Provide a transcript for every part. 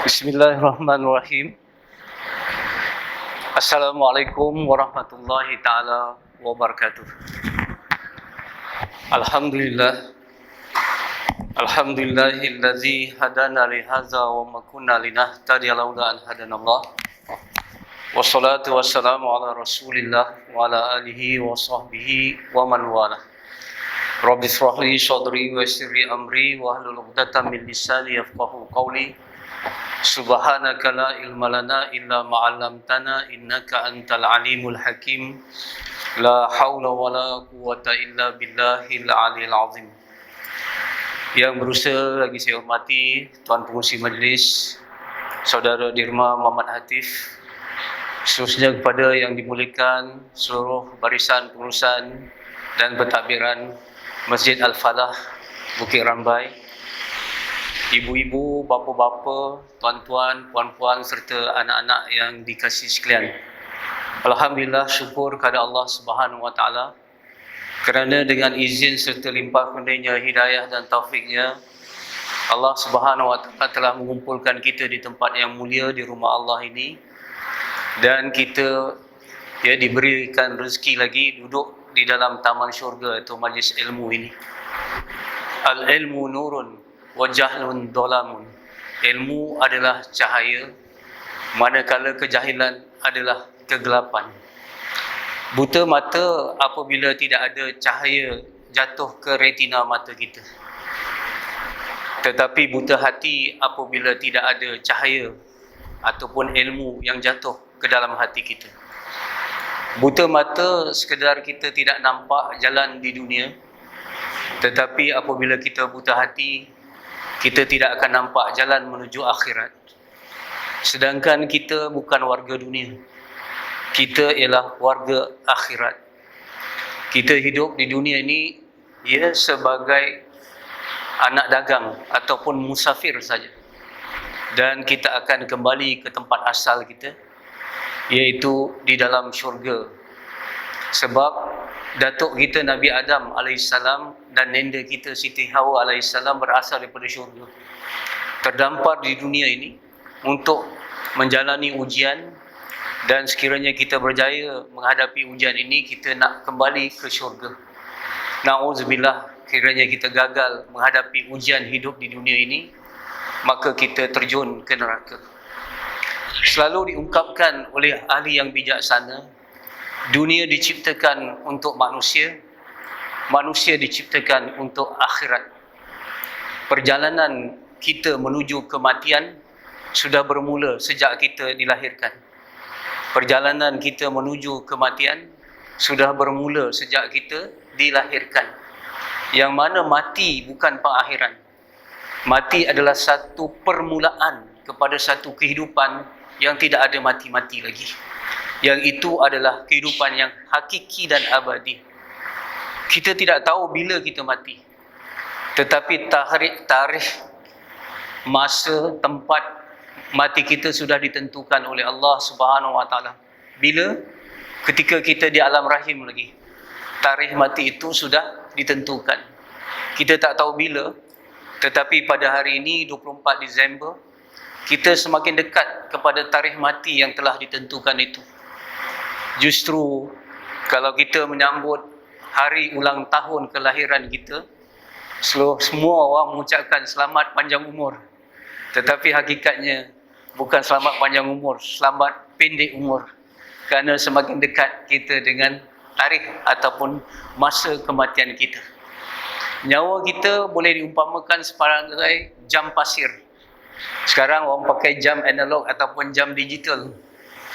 Bismillahirrahmanirrahim. Assalamualaikum warahmatullahi ta'ala wabarakatuh. Alhamdulillah. Alhamdulillahillazi hadana lihaza wa ma kunna linahtadiya laula an hadanallah. Wassalatu wassalamu ala Rasulillah wa ala alihi wa sahbihi wa man wala. Rabbi shrah li sadri wa yassir li amri wa hlul 'uqdatam min lisani yafqahu qawli. Subhanaka la ilma lana illa ma 'allamtana innaka antal alimul hakim. La haula wala quwwata illa billahil aliyil azim. Yang berusaha lagi saya hormati Tuan Pengurusi Majlis, Saudara Dirma Muhammad Hatif, seterusnya kepada yang dimuliakan seluruh barisan pengurusan dan pentadbiran Masjid Al-Falah Bukit Rambai, ibu-ibu, bapa-bapa, tuan-tuan, puan-puan serta anak-anak yang dikasihi sekalian. Alhamdulillah, syukur kepada Allah Subhanahu wa taala kerana dengan izin serta limpah kurnianya hidayah dan taufiknya, Allah Subhanahu wa taala telah mengumpulkan kita di tempat yang mulia di rumah Allah ini, dan kita diberikan rezeki lagi duduk di dalam taman syurga atau majlis ilmu ini. Al-ilmu nurun wa jahlun dhalamun. Ilmu adalah cahaya, manakala kejahilan adalah kegelapan. Buta mata apabila tidak ada cahaya jatuh ke retina mata kita. Tetapi buta hati apabila tidak ada cahaya ataupun ilmu yang jatuh ke dalam hati kita. Buta mata sekadar kita tidak nampak jalan di dunia, tetapi apabila kita buta hati, kita tidak akan nampak jalan menuju akhirat. Sedangkan kita bukan warga dunia, kita ialah warga akhirat. Kita hidup di dunia ini sebagai anak dagang ataupun musafir saja, dan kita akan kembali ke tempat asal kita, iaitu di dalam syurga. Sebab datuk kita Nabi Adam AS dan nenda kita Siti Hawa AS berasal daripada syurga, terdampar di dunia ini untuk menjalani ujian, dan sekiranya kita berjaya menghadapi ujian ini, kita nak kembali ke syurga. Na'udzubillah, kiranya kita gagal menghadapi ujian hidup di dunia ini, maka kita terjun ke neraka. Selalu diungkapkan oleh ahli yang bijaksana, dunia diciptakan untuk manusia, manusia diciptakan untuk akhirat. Perjalanan kita menuju kematian sudah bermula sejak kita dilahirkan. Perjalanan kita menuju kematian sudah bermula sejak kita dilahirkan. Yang mana mati bukan pengakhiran. Mati adalah satu permulaan kepada satu kehidupan yang tidak ada mati-mati lagi. Yang itu adalah kehidupan yang hakiki dan abadi. Kita tidak tahu bila kita mati, tetapi tarikh, masa, tempat mati kita sudah ditentukan oleh Allah Subhanahu wa taala. Bila? Ketika kita di alam rahim lagi, tarikh mati itu sudah ditentukan. Kita tak tahu bila, tetapi pada hari ini 24 Disember, kita semakin dekat kepada tarikh mati yang telah ditentukan itu. Justru kalau kita menyambut hari ulang tahun kelahiran kita, semua orang mengucapkan selamat panjang umur. Tetapi hakikatnya bukan selamat panjang umur, selamat pendek umur. Kerana semakin dekat kita dengan tarikh ataupun masa kematian kita. Nyawa kita boleh diumpamakan sebagai jam pasir. Sekarang orang pakai jam analog ataupun jam digital.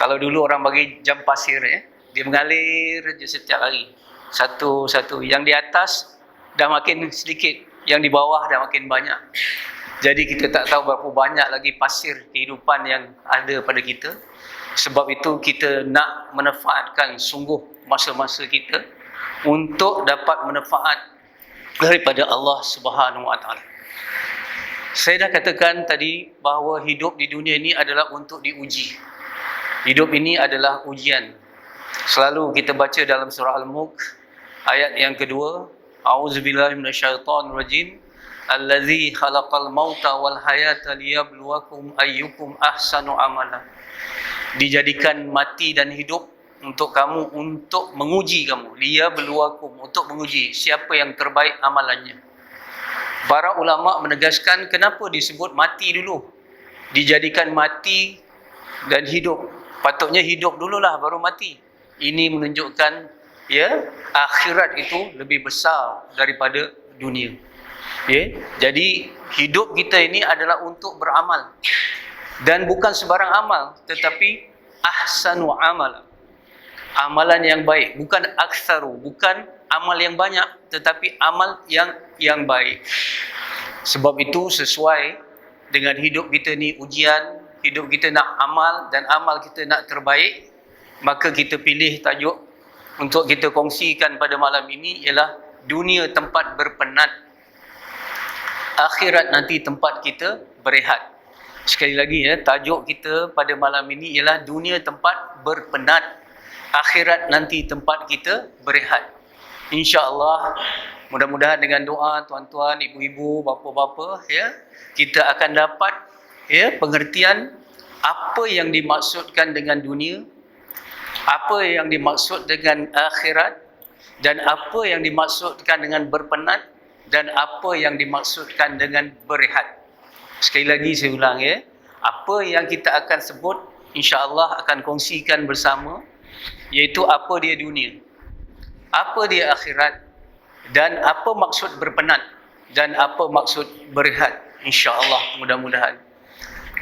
Kalau dulu orang bagi jam pasir, dia mengalir je setiap hari. Satu-satu. Yang di atas dah makin sedikit, yang di bawah dah makin banyak. Jadi kita tak tahu berapa banyak lagi pasir kehidupan yang ada pada kita. Sebab itu kita nak manfaatkan sungguh masa-masa kita untuk dapat manfaat daripada Allah Subhanahu wa taala. Saya dah katakan tadi bahawa hidup di dunia ini adalah untuk diuji. Hidup ini adalah ujian. Selalu kita baca dalam surah Al-Mulk ayat yang kedua, A'udzubillahi minasyaitonirrajim. Allazi khalaqal mauta wal hayata liyabluwakum ayyukum ahsanu amala. Dijadikan mati dan hidup untuk kamu, untuk menguji kamu. Liyabluwakum, untuk menguji siapa yang terbaik amalannya. Para ulama menegaskan kenapa disebut mati dulu. Dijadikan mati dan hidup. Patutnya hidup dululah baru mati. Ini menunjukkan ya, akhirat itu lebih besar daripada dunia. Ya, jadi hidup kita ini adalah untuk beramal. Dan bukan sebarang amal, tetapi ahsanu amal. Amalan yang baik, bukan aktsaru, bukan amal yang banyak, tetapi amal yang baik. Sebab itu sesuai dengan hidup kita ni ujian, hidup kita nak amal dan amal kita nak terbaik, maka kita pilih tajuk untuk kita kongsikan pada malam ini ialah dunia tempat berpenat, akhirat nanti tempat kita berehat. Sekali lagi ya, tajuk kita pada malam ini ialah dunia tempat berpenat, akhirat nanti tempat kita berehat. InsyaAllah, mudah-mudahan dengan doa tuan-tuan, ibu-ibu, bapa-bapa ya, kita akan dapat ya pengertian apa yang dimaksudkan dengan dunia, apa yang dimaksud dengan akhirat, dan apa yang dimaksudkan dengan berpenat, dan apa yang dimaksudkan dengan berehat. Sekali lagi saya ulang ya, apa yang kita akan sebut insya-Allah akan kongsikan bersama, iaitu apa dia dunia, apa dia akhirat, dan apa maksud berpenat, dan apa maksud berehat. InsyaAllah, mudah-mudahan.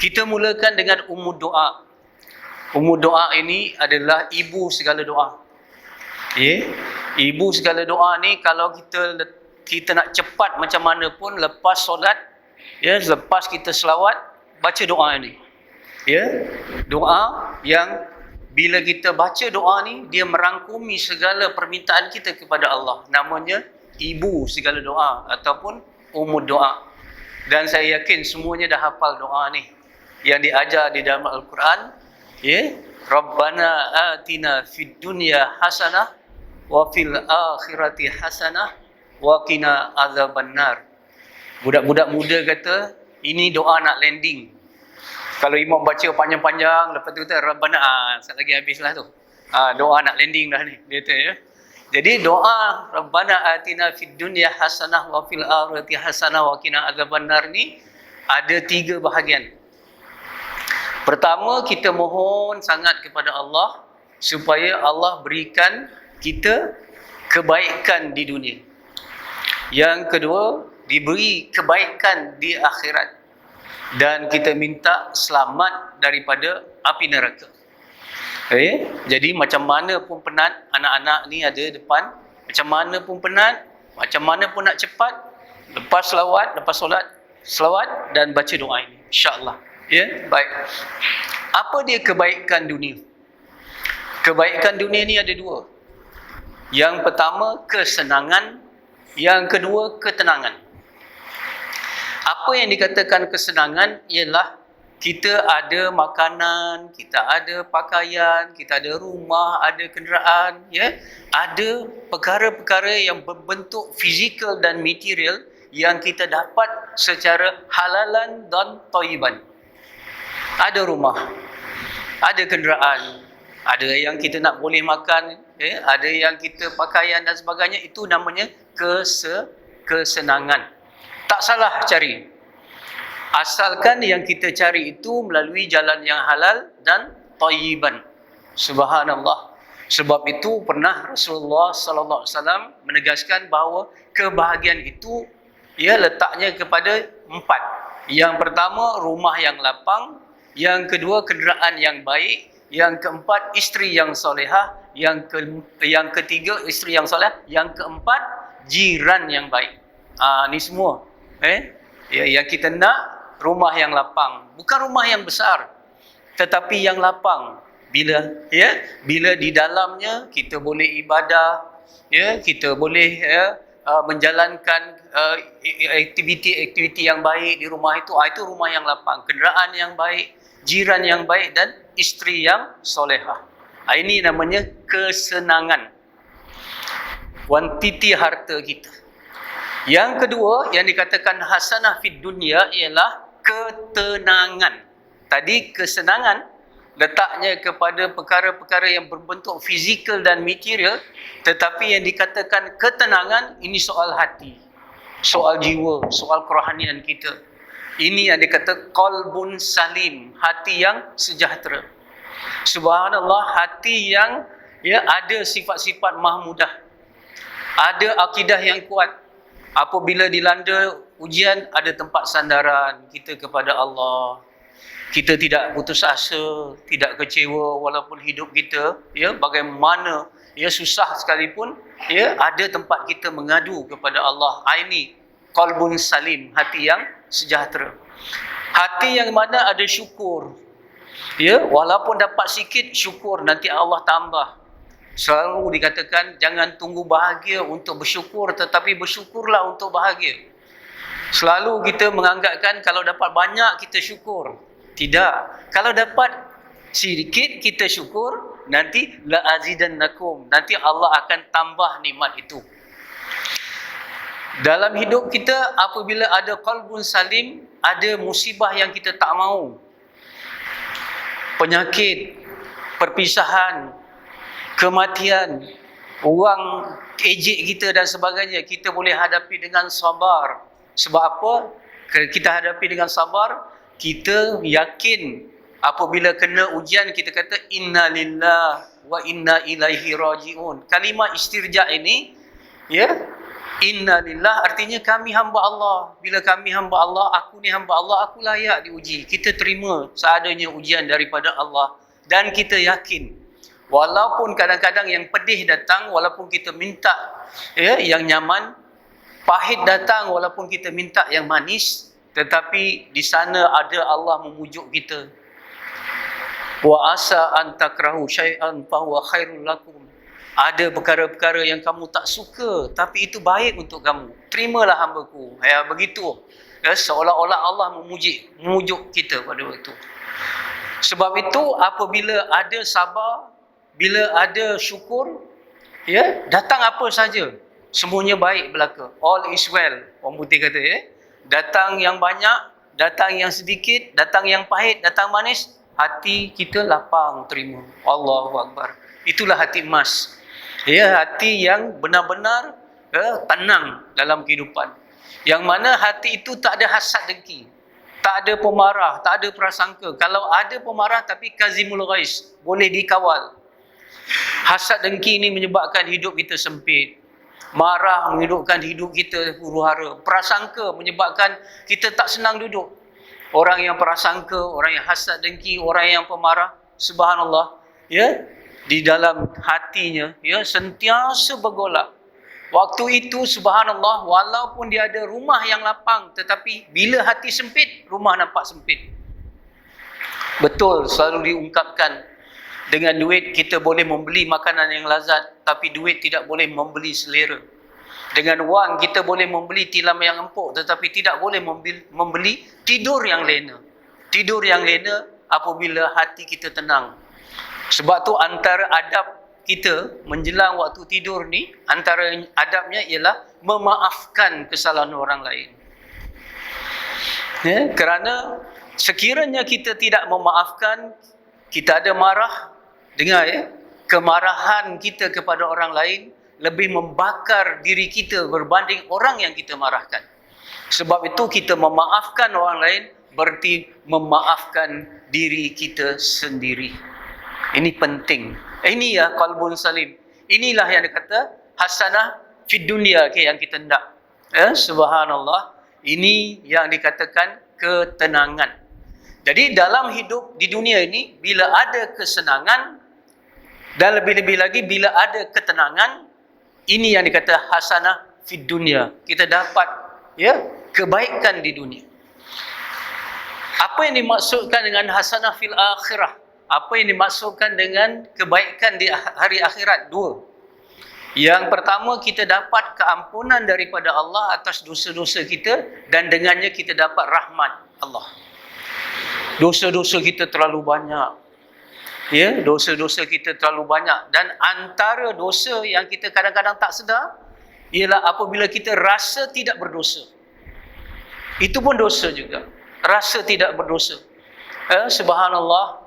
Kita mulakan dengan ummu doa. Ummu doa ini adalah ibu segala doa. Ya, ibu segala doa ni kalau kita nak cepat macam mana pun, lepas solat, ya, lepas kita selawat, baca doa ni. Ya, doa yang bila kita baca doa ni, dia merangkumi segala permintaan kita kepada Allah. Namanya ibu segala doa ataupun ummu doa. Dan saya yakin semuanya dah hafal doa ni yang diajar di dalam Al-Quran. Ya, Rabbana atina fid dunya hasanah wa fil akhirati hasanah wa qina azabannar. Budak-budak muda kata ini doa nak landing. Kalau imam baca panjang-panjang, lepas tu kata Rabbana, sekali lagi habislah tu. Doa nak landing dah ni, dia kata ya. Jadi doa Rabbana atina fid dunya hasanah wa fil akhirati hasanah wa qina azabannar ni ada 3 bahagian. Pertama, kita mohon sangat kepada Allah supaya Allah berikan kita kebaikan di dunia. Yang kedua, diberi kebaikan di akhirat. Dan kita minta selamat daripada api neraka. Okay? Jadi macam mana pun penat, anak-anak ni ada depan, macam mana pun penat, macam mana pun nak cepat, lepas selawat, lepas solat, selawat dan baca doa ini, insya-Allah. Ya, baik. Apa dia kebaikan dunia? Kebaikan dunia ni ada 2. Yang pertama, kesenangan. Yang kedua, ketenangan. Apa yang dikatakan kesenangan ialah kita ada makanan, kita ada pakaian, kita ada rumah, ada kenderaan, ya. Ada perkara-perkara yang berbentuk fizikal dan material yang kita dapat secara halalan dan thayyiban. Ada rumah, ada kenderaan, ada yang kita nak boleh makan, ya, ada yang kita pakaian dan sebagainya. Itu namanya kesenangan. Tak salah cari. Asalkan yang kita cari itu melalui jalan yang halal dan thayyiban. Subhanallah. Sebab itu pernah Rasulullah sallallahu alaihi wasallam menegaskan bahawa kebahagiaan itu ia letaknya kepada 4. Yang pertama, rumah yang lapang. Yang kedua, kenderaan yang baik. Yang keempat, isteri yang solehah. Yang ketiga, isteri yang soleh. Yang keempat, jiran yang baik. Ni semua. Yang kita nak, rumah yang lapang. Bukan rumah yang besar, tetapi yang lapang. Bila di dalamnya kita boleh ibadah, ya, kita boleh menjalankan aktiviti-aktiviti yang baik di rumah itu. Itu rumah yang lapang. Kenderaan yang baik, jiran yang baik dan isteri yang solehah. Ini namanya kesenangan. Kuantiti harta kita. Yang kedua yang dikatakan hasanah fid dunya ialah ketenangan. Tadi kesenangan letaknya kepada perkara-perkara yang berbentuk fizikal dan material, tetapi yang dikatakan ketenangan ini soal hati, soal jiwa, soal kerohanian kita. Ini yang dikata qalbun salim, hati yang sejahtera. Subhanallah, hati yang ada sifat-sifat mahmudah, ada akidah yang kuat. Apabila dilanda ujian, ada tempat sandaran kita kepada Allah. Kita tidak putus asa, tidak kecewa walaupun hidup kita bagaimana susah sekalipun, ada tempat kita mengadu kepada Allah. Ini qalbun salim, hati yang sejahtera. Hati yang mana ada syukur. Walaupun dapat sikit, syukur, nanti Allah tambah. Selalu dikatakan jangan tunggu bahagia untuk bersyukur, tetapi bersyukurlah untuk bahagia. Selalu kita menganggapkan kalau dapat banyak kita syukur. Tidak. Kalau dapat sedikit kita syukur, nanti la azidannakum, nanti Allah akan tambah nikmat itu. Dalam hidup kita, apabila ada qalbun salim, ada musibah yang kita tak mahu, penyakit, perpisahan, kematian, orang ejek kita dan sebagainya, kita boleh hadapi dengan sabar. Sebab apa? Kalau kita hadapi dengan sabar, kita yakin apabila kena ujian, kita kata inna lillah wa inna ilaihi raji'un. Kalimah istirja ini, inna lillah artinya kami hamba Allah. Bila kami hamba Allah, aku ni hamba Allah, aku layak diuji. Kita terima seadanya ujian daripada Allah. Dan kita yakin, walaupun kadang-kadang yang pedih datang, walaupun kita minta yang nyaman, pahit datang walaupun kita minta yang manis, tetapi di sana ada Allah memujuk kita. Wa asa an takrahu syai'an fa huwa khairul lakum. Ada perkara-perkara yang kamu tak suka, tapi itu baik untuk kamu. Terimalah hamba-Ku. Begitu. Seolah-olah Allah memujuk kita pada waktu. Sebab itu apabila ada sabar, bila ada syukur, datang apa saja, semuanya baik belaka. All is well, orang putih kata. Datang yang banyak, datang yang sedikit, datang yang pahit, datang manis, hati kita lapang terima. Allahu Akbar. Itulah hati emas. Hati yang benar-benar tenang dalam kehidupan. Yang mana hati itu tak ada hasad dengki, tak ada pemarah, tak ada prasangka. Kalau ada pemarah tapi kazimul ghais, boleh dikawal. Hasad dengki ini menyebabkan hidup kita sempit. Marah menghidupkan hidup kita huru-hara. Prasangka menyebabkan kita tak senang duduk. Orang yang prasangka, orang yang hasad dengki, orang yang pemarah, subhanallah, di dalam hatinya sentiasa bergolak. Waktu itu subhanallah, walaupun dia ada rumah yang lapang, tetapi bila hati sempit, rumah nampak sempit. Betul, selalu diungkapkan, dengan duit kita boleh membeli makanan yang lazat, tapi duit tidak boleh membeli selera. Dengan wang kita boleh membeli tilam yang empuk, tetapi tidak boleh membeli tidur yang lena. Tidur yang lena apabila hati kita tenang. Sebab tu antara adab kita menjelang waktu tidur ni, antara adabnya ialah memaafkan kesalahan orang lain. Kerana sekiranya kita tidak memaafkan, kita ada marah. Dengar kemarahan kita kepada orang lain lebih membakar diri kita berbanding orang yang kita marahkan. Sebab itu kita memaafkan orang lain berarti memaafkan diri kita sendiri. Ini penting. Ini qalbun salim. Inilah yang dikata hasanah fid dunya yang kita hendak. Subhanallah. Ini yang dikatakan ketenangan. Jadi dalam hidup di dunia ini, bila ada kesenangan dan lebih-lebih lagi bila ada ketenangan, ini yang dikata hasanah fid dunya. Kita dapat kebaikan di dunia. Apa yang dimaksudkan dengan hasanah fil akhirah? Apa yang dimaksudkan dengan kebaikan di hari akhirat? Dua. Yang pertama, kita dapat keampunan daripada Allah atas dosa-dosa kita, dan dengannya kita dapat rahmat Allah. Dosa-dosa kita terlalu banyak. Dosa-dosa kita terlalu banyak. Dan antara dosa yang kita kadang-kadang tak sedar, ialah apabila kita rasa tidak berdosa. Itu pun dosa juga. Rasa tidak berdosa. Subhanallah.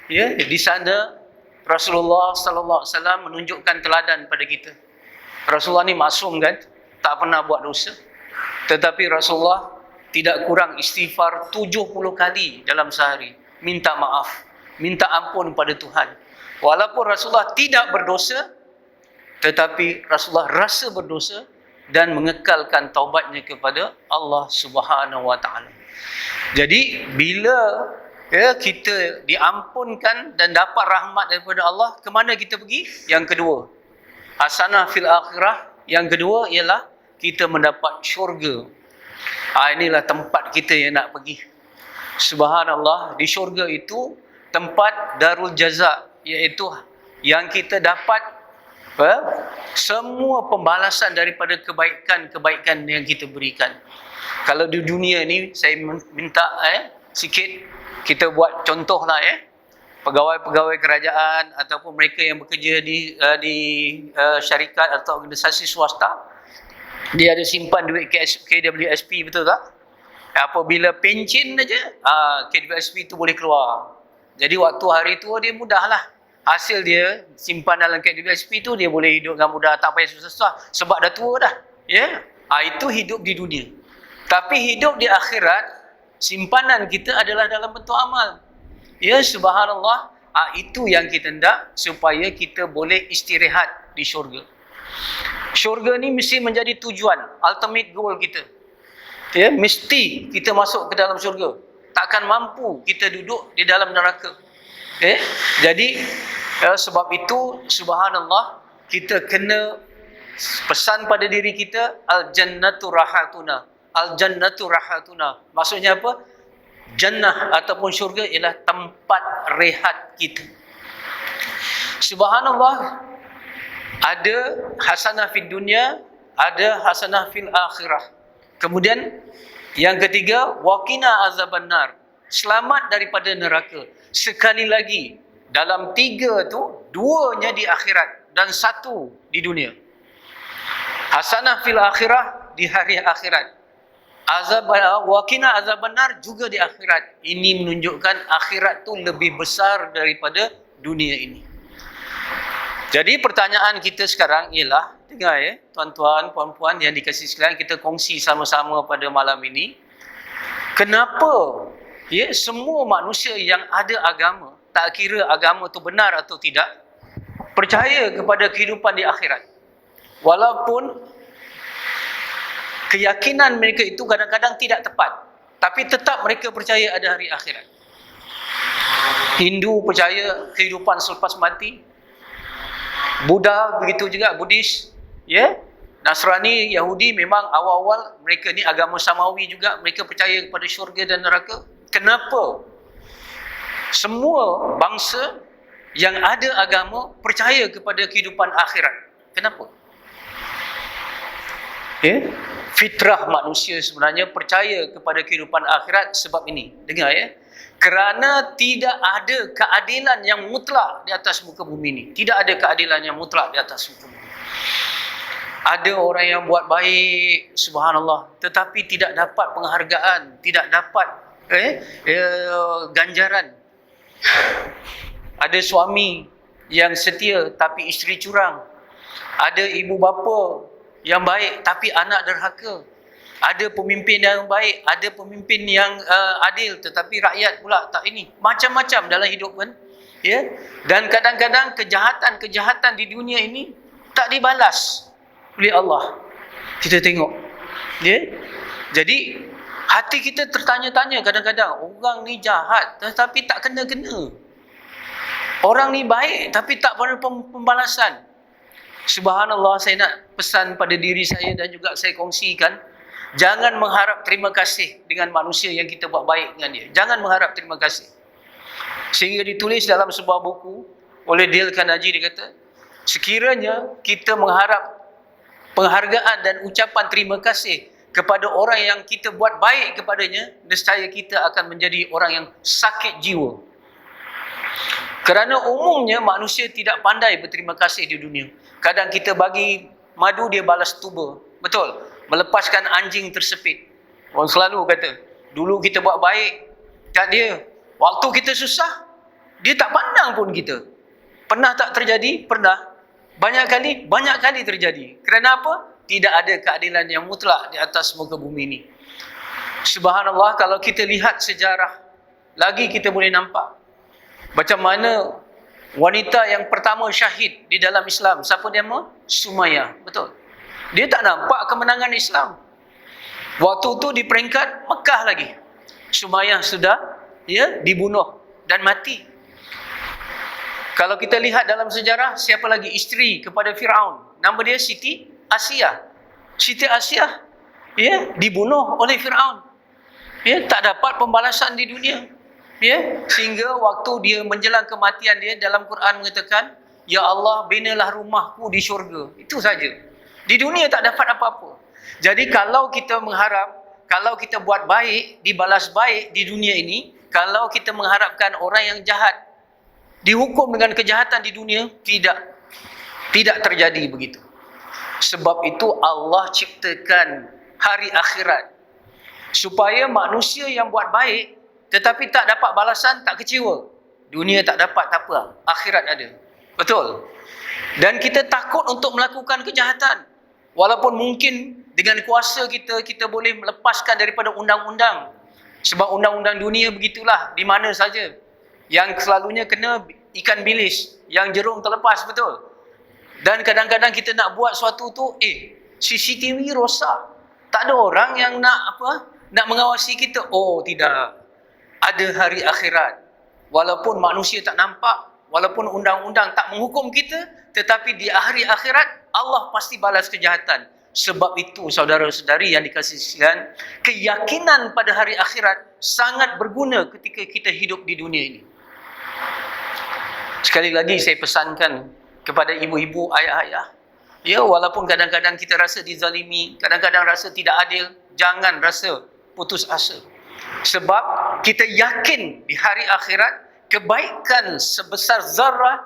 Ya, di sana Rasulullah sallallahu alaihi wasallam menunjukkan teladan pada kita. Rasulullah ni maksum kan? Tak pernah buat dosa. Tetapi Rasulullah tidak kurang istighfar 70 kali dalam sehari. Minta maaf, minta ampun pada Tuhan. Walaupun Rasulullah tidak berdosa, tetapi Rasulullah rasa berdosa dan mengekalkan taubatnya kepada Allah Subhanahu wa taala. Jadi bila kita diampunkan dan dapat rahmat daripada Allah, ke mana kita pergi? Yang kedua, hasanah fil akhirah. Yang kedua ialah kita mendapat syurga. Inilah tempat kita yang nak pergi. Subhanallah, di syurga itu tempat darul jaza, iaitu yang kita dapat semua pembalasan daripada kebaikan-kebaikan yang kita berikan. Kalau di dunia ni, saya minta sikit kita buat contoh lah pegawai-pegawai kerajaan ataupun mereka yang bekerja di syarikat atau organisasi swasta, dia ada simpan duit KWSP, betul tak? Apabila pencen aja, KWSP tu boleh keluar. Jadi waktu hari tua dia mudahlah. Hasil dia simpan dalam KWSP tu, dia boleh hidup dengan mudah, tak payah susah-susah sebab dah tua dah. Itu hidup di dunia. Tapi hidup di akhirat, simpanan kita adalah dalam bentuk amal. Subhanallah, itu yang kita hendak supaya kita boleh istirahat di syurga. Syurga ni mesti menjadi tujuan, ultimate goal kita. Mesti kita masuk ke dalam syurga. Takkan mampu kita duduk di dalam neraka. Jadi sebab itu, subhanallah, kita kena pesan pada diri kita, al-jannatu rahatuna. Al-jannatu rahatuna. Maksudnya apa? Jannah ataupun syurga ialah tempat rehat kita. Subhanallah, ada hasanah fid dunya, ada hasanah fil akhirah. Kemudian yang ketiga, waqina azabannar. Selamat daripada neraka. Sekali lagi, dalam 3 tu, 2-nya di akhirat dan 1 di dunia. Hasanah fil akhirah, di hari akhirat. Waqina azabannar juga di akhirat. Ini menunjukkan akhirat tu lebih besar daripada dunia ini. Jadi pertanyaan kita sekarang ialah, dengar tuan-tuan, puan-puan yang dikasihi sekalian, kita kongsi sama-sama pada malam ini. Kenapa semua manusia yang ada agama, tak kira agama tu benar atau tidak, percaya kepada kehidupan di akhirat. Walaupun keyakinan mereka itu kadang-kadang tidak tepat, tapi tetap mereka percaya ada hari akhirat. Hindu percaya kehidupan selepas mati. Buddha begitu juga, Buddhis, Nasrani, Yahudi memang awal-awal mereka ni agama samawi juga, mereka percaya kepada syurga dan neraka. Kenapa semua bangsa yang ada agama percaya kepada kehidupan akhirat? Kenapa? Fitrah manusia sebenarnya percaya kepada kehidupan akhirat sebab ini. Dengar kerana tidak ada keadilan yang mutlak di atas muka bumi ini. Tidak ada keadilan yang mutlak di atas muka bumi. Ada orang yang buat baik, subhanallah, tetapi tidak dapat penghargaan, tidak dapat ganjaran. Ada suami yang setia tapi isteri curang. Ada ibu bapa yang baik tapi anak derhaka. Ada pemimpin yang baik, ada pemimpin yang adil tetapi rakyat pula tak ini. Macam-macam dalam hidup kan. Dan kadang-kadang kejahatan-kejahatan di dunia ini tak dibalas oleh Allah. Kita tengok. Jadi hati kita tertanya-tanya kadang-kadang, orang ni jahat tetapi tak kena-kena. Orang ni baik tapi tak ada pembalasan. Subhanallah, saya nak pesan pada diri saya dan juga saya kongsikan, jangan mengharap terima kasih dengan manusia yang kita buat baik dengan dia. Jangan mengharap terima kasih. Sehingga ditulis dalam sebuah buku oleh Dale Carnegie, dia kata, sekiranya kita mengharap penghargaan dan ucapan terima kasih kepada orang yang kita buat baik kepadanya, nescaya kita akan menjadi orang yang sakit jiwa. Kerana umumnya manusia tidak pandai berterima kasih di dunia. Kadang kita bagi madu dia balas tuba. Betul? Melepaskan anjing tersepit. Orang selalu kata, dulu kita buat baik kat dia. Waktu kita susah, dia tak pandang pun kita. Pernah tak terjadi? Pernah. Banyak kali terjadi. Kerana apa? Tidak ada keadilan yang mutlak di atas muka bumi ini. Subhanallah, kalau kita lihat sejarah, lagi kita boleh nampak macam mana wanita yang pertama syahid di dalam Islam. Siapa dia? Sumayyah. Betul. Dia tak nampak kemenangan Islam. Waktu tu di peringkat Mekah lagi, Sumayyah sudah dibunuh dan mati. Kalau kita lihat dalam sejarah, siapa lagi isteri kepada Firaun? Nama dia Siti Asyah. Siti Asyah dibunuh oleh Firaun. Tak dapat pembalasan di dunia. Sehingga waktu dia menjelang kematian dia, dalam Quran mengatakan, Ya Allah, binalah rumahku di syurga. Itu saja. Di dunia tak dapat apa-apa. Jadi kalau kita mengharap, kalau kita buat baik, dibalas baik di dunia ini, kalau kita mengharapkan orang yang jahat dihukum dengan kejahatan di dunia, tidak terjadi begitu. Sebab itu Allah ciptakan hari akhirat supaya manusia yang buat baik tetapi tak dapat balasan, tak kecewa. Dunia tak dapat, tak apa, akhirat ada. Betul? Dan kita takut untuk melakukan kejahatan. Walaupun mungkin dengan kuasa kita boleh melepaskan daripada undang-undang. Sebab undang-undang dunia begitulah, di mana saja. Yang selalunya kena ikan bilis, yang jerung terlepas, betul? Dan kadang-kadang kita nak buat suatu tu, CCTV rosak. Tak ada orang yang nak mengawasi kita. Oh, tidak. Ada hari akhirat. Walaupun manusia tak nampak, walaupun undang-undang tak menghukum kita, tetapi di hari akhirat Allah pasti balas kejahatan. Sebab itu saudara-saudari yang dikasihikan, keyakinan pada hari akhirat sangat berguna ketika kita hidup di dunia ini. Sekali lagi saya pesankan kepada ibu-ibu, ayah-ayah, walaupun kadang-kadang kita rasa dizalimi, kadang-kadang rasa tidak adil, jangan rasa putus asa. Sebab kita yakin di hari akhirat kebaikan sebesar zarah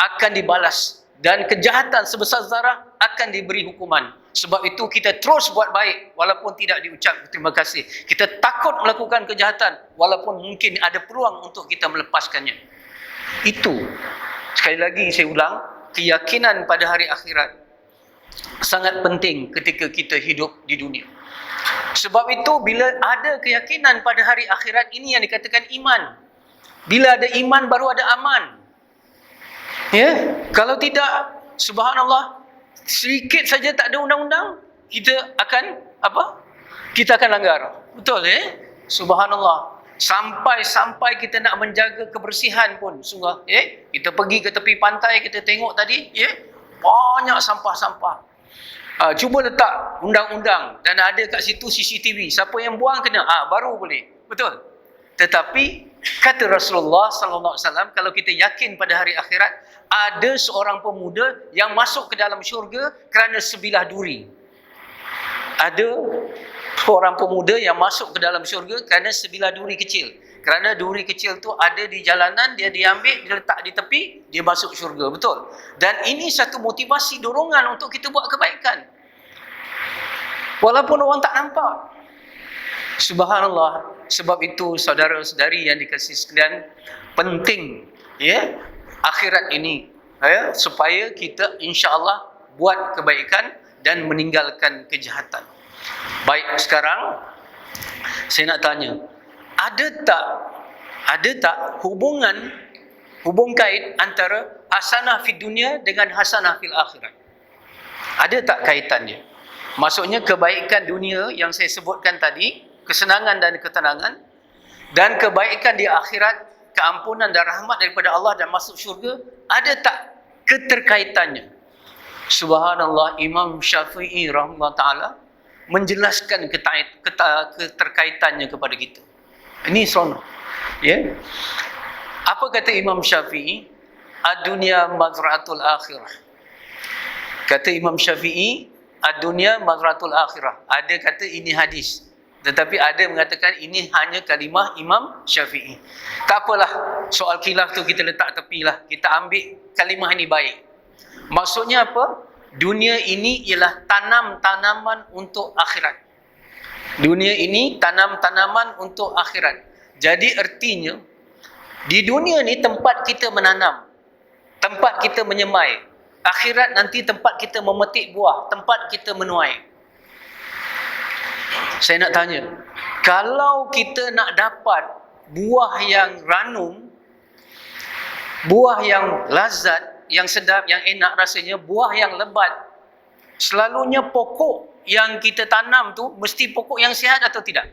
akan dibalas dan kejahatan sebesar zarah akan diberi hukuman. Sebab itu kita terus buat baik walaupun tidak diucap terima kasih. Kita takut melakukan kejahatan walaupun mungkin ada peluang untuk kita melepaskannya. Itu, sekali lagi saya ulang, keyakinan pada hari akhirat sangat penting ketika kita hidup di dunia. Sebab itu bila ada keyakinan pada hari akhirat, ini yang dikatakan iman. Bila ada iman baru ada aman. Kalau tidak, subhanallah, sedikit saja tak ada undang-undang, kita akan Kita akan langgar. Betul Subhanallah. Sampai kita nak menjaga kebersihan pun sungguh. Kita pergi ke tepi pantai, kita tengok tadi, banyak sampah-sampah. Cuba letak undang-undang dan ada kat situ CCTV. Siapa yang buang kena, baru boleh. Betul? Tetapi kata Rasulullah sallallahu alaihi wasallam, kalau kita yakin pada hari akhirat, ada seorang pemuda yang masuk ke dalam syurga kerana sebilah duri. Ada seorang pemuda yang masuk ke dalam syurga kerana sebilah duri kecil. Kerana duri kecil tu ada di jalanan, dia diambil, dia letak di tepi, dia masuk syurga. Betul? Dan ini satu motivasi, dorongan untuk kita buat kebaikan. Walaupun orang tak nampak. Subhanallah. Sebab itu saudara-saudari yang dikasihi sekalian, penting akhirat ini supaya kita insya-Allah buat kebaikan dan meninggalkan kejahatan. Baik, sekarang saya nak tanya, ada tak hubung kait antara hasanah fid dunia dengan hasanah fil akhirat? Ada tak kaitannya? Maksudnya kebaikan dunia yang saya sebutkan tadi, kesenangan dan ketenangan, dan kebaikan di akhirat, keampunan dan rahmat daripada Allah dan masuk syurga, ada tak keterkaitannya? Subhanallah, Imam Syafi'i rahimahullah ta'ala menjelaskan keterkaitannya kepada kita. Ini seronok. Apa kata Imam Syafi'i? Ad-dunya mazra'atul akhirah. Kata Imam Syafi'i, ad-dunya mazra'atul akhirah. Ada kata ini hadis, tetapi ada mengatakan ini hanya kalimah Imam Syafi'i. Tak apalah, soal khilaf tu kita letak tepilah. Kita ambil kalimah ini baik. Maksudnya apa? dunia ini ialah tanam tanaman untuk akhirat. Dunia ini tanam tanaman untuk akhirat. Jadi artinya di dunia ni tempat kita menanam, tempat kita menyemai. Akhirat nanti tempat kita memetik buah, tempat kita menuai. Saya nak tanya, kalau kita nak dapat buah yang ranum, buah yang lazat, yang sedap, yang enak rasanya, buah yang lebat, selalunya pokok yang kita tanam tu mesti pokok yang sihat atau tidak?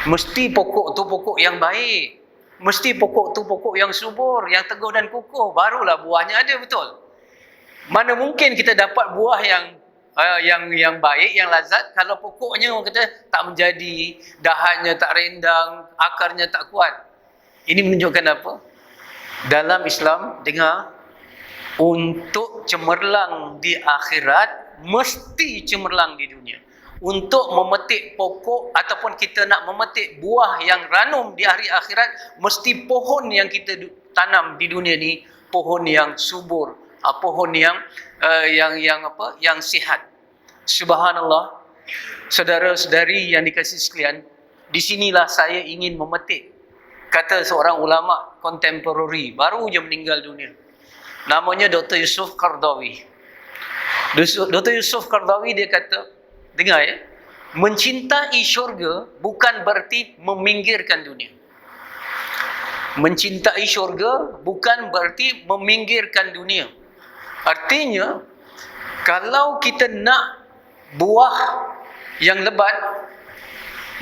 Mesti pokok tu pokok yang baik. Mesti pokok tu pokok yang subur, yang teguh dan kukuh, barulah buahnya ada, betul? Mana mungkin kita dapat buah yang baik, yang lazat, kalau pokoknya orang kata tak menjadi, dahannya tak rindang, akarnya tak kuat. Ini menunjukkan apa? Dalam Islam, dengar, untuk cemerlang di akhirat, mesti cemerlang di dunia. Untuk memetik pokok ataupun kita nak memetik buah yang ranum di hari akhirat, mesti pohon yang kita tanam di dunia ni pohon yang subur, pohon yang sihat. Subhanallah, saudara-saudari yang dikasihi sekalian, di sinilah saya ingin memetik, kata seorang ulama kontemporari baru je meninggal dunia, namanya Dr. Yusuf Qaradawi. Dr. Yusuf Qaradawi dia kata, dengar ya, mencintai syurga bukan berarti meminggirkan dunia. Mencintai syurga bukan berarti meminggirkan dunia. Artinya, kalau kita nak buah yang lebat,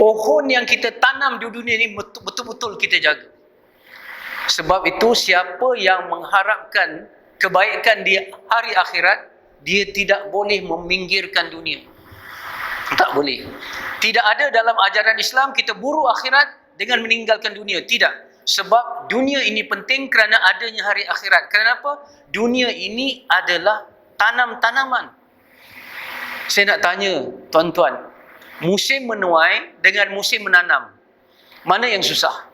pohon yang kita tanam di dunia ini betul-betul kita jaga. Sebab itu, siapa yang mengharapkan kebaikan di hari akhirat, dia tidak boleh meminggirkan dunia. Tak boleh. Tidak ada dalam ajaran Islam kita buru akhirat dengan meninggalkan dunia. Tidak. Sebab dunia ini penting kerana adanya hari akhirat. Kenapa? Dunia ini adalah tanam-tanaman. Saya nak tanya tuan-tuan, musim menuai dengan musim menanam, mana yang susah?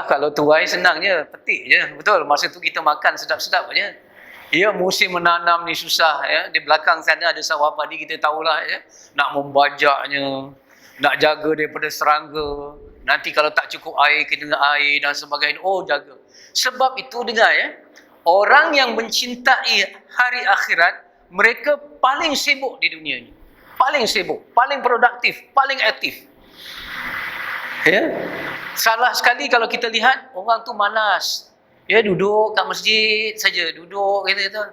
Kalau tuai senang je, petik je. Betul, masa tu kita makan sedap-sedap je. Ya, musim menanam ni susah ya. Di belakang sana ada sawah padi, kita tahulah ya. Nak membajaknya, nak jaga daripada serangga. Nanti kalau tak cukup air, kena air dan sebagainya. Oh, jaga. Sebab itu dengar ya, orang yang mencintai hari akhirat, mereka paling sibuk di dunia ni. Paling sibuk, paling produktif, paling aktif. Ya. Salah sekali kalau kita lihat orang tu malas. Ya, duduk kat masjid saja, duduk kata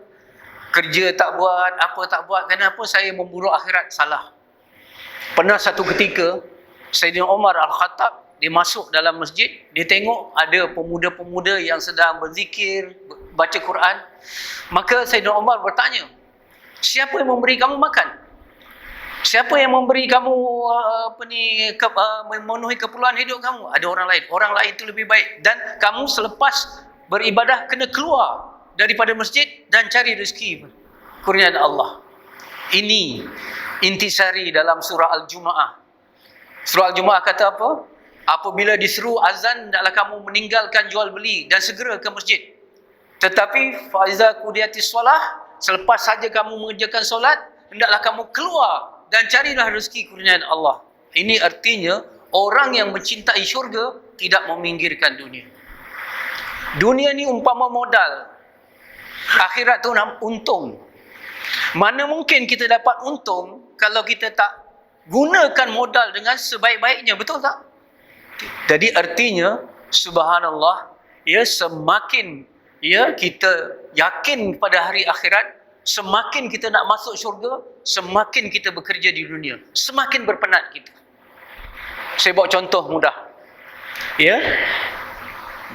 kerja tak buat, apa tak buat. Kenapa saya memburu akhirat? Salah. Pernah satu ketika Sayyidina Umar Al-Khattab, dia masuk dalam masjid, dia tengok ada pemuda-pemuda yang sedang berzikir, baca Quran. Maka Sayyidina Umar bertanya, siapa yang memberi kamu makan? Siapa yang memberi kamu memenuhi keperluan hidup kamu? Ada orang lain. Orang lain itu lebih baik. Dan kamu selepas beribadah kena keluar daripada masjid dan cari rezeki kurniaan Allah. Ini intisari dalam surah Al-Jumu'ah. Surah Al-Jumu'ah kata apa? Apabila diseru azan, hendaklah kamu meninggalkan jual beli dan segera ke masjid. Tetapi faiza qudiyatis solah, selepas saja kamu mengerjakan solat, hendaklah kamu keluar dan carilah rezeki kurniaan Allah. Ini artinya orang yang mencintai syurga tidak meminggirkan dunia. Dunia ni umpama modal, akhirat tu untung. Mana mungkin kita dapat untung kalau kita tak gunakan modal dengan sebaik-baiknya, betul tak? Jadi artinya, subhanallah, ya, semakin ya kita yakin pada hari akhirat, semakin kita nak masuk syurga, semakin kita bekerja di dunia, semakin berpenat kita. Saya bawa contoh mudah. Ya.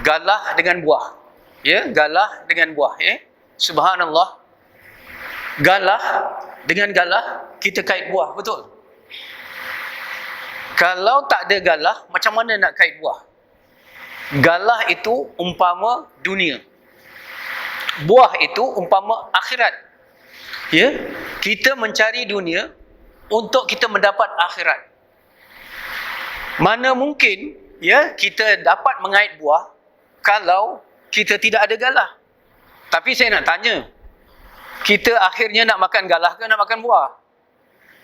Galah dengan buah. Ya, galah dengan buah, ya. Subhanallah. Galah dengan galah kita kait buah, betul? Kalau tak ada galah, macam mana nak kait buah? Galah itu umpama dunia. Buah itu umpama akhirat. Ya, kita mencari dunia untuk kita mendapat akhirat. Mana mungkin ya kita dapat mengait buah kalau kita tidak ada galah. Tapi saya nak tanya, Kita akhirnya nak makan galah ke nak makan buah?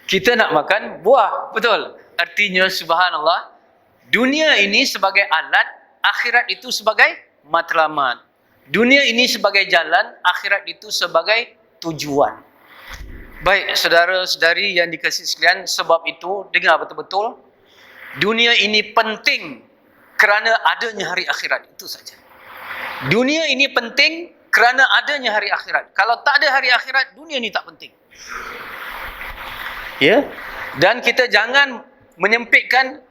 Kita nak makan buah, betul? Artinya subhanallah, dunia ini sebagai alat, akhirat itu sebagai matlamat. Dunia ini sebagai jalan, akhirat itu sebagai tujuan. Baik, saudara-saudari yang dikasihi sekalian, sebab itu dengar betul-betul, dunia ini penting kerana adanya hari akhirat, itu saja. Dunia ini penting kerana adanya hari akhirat. Kalau tak ada hari akhirat, dunia ini tak penting. Ya, dan kita jangan menyempitkan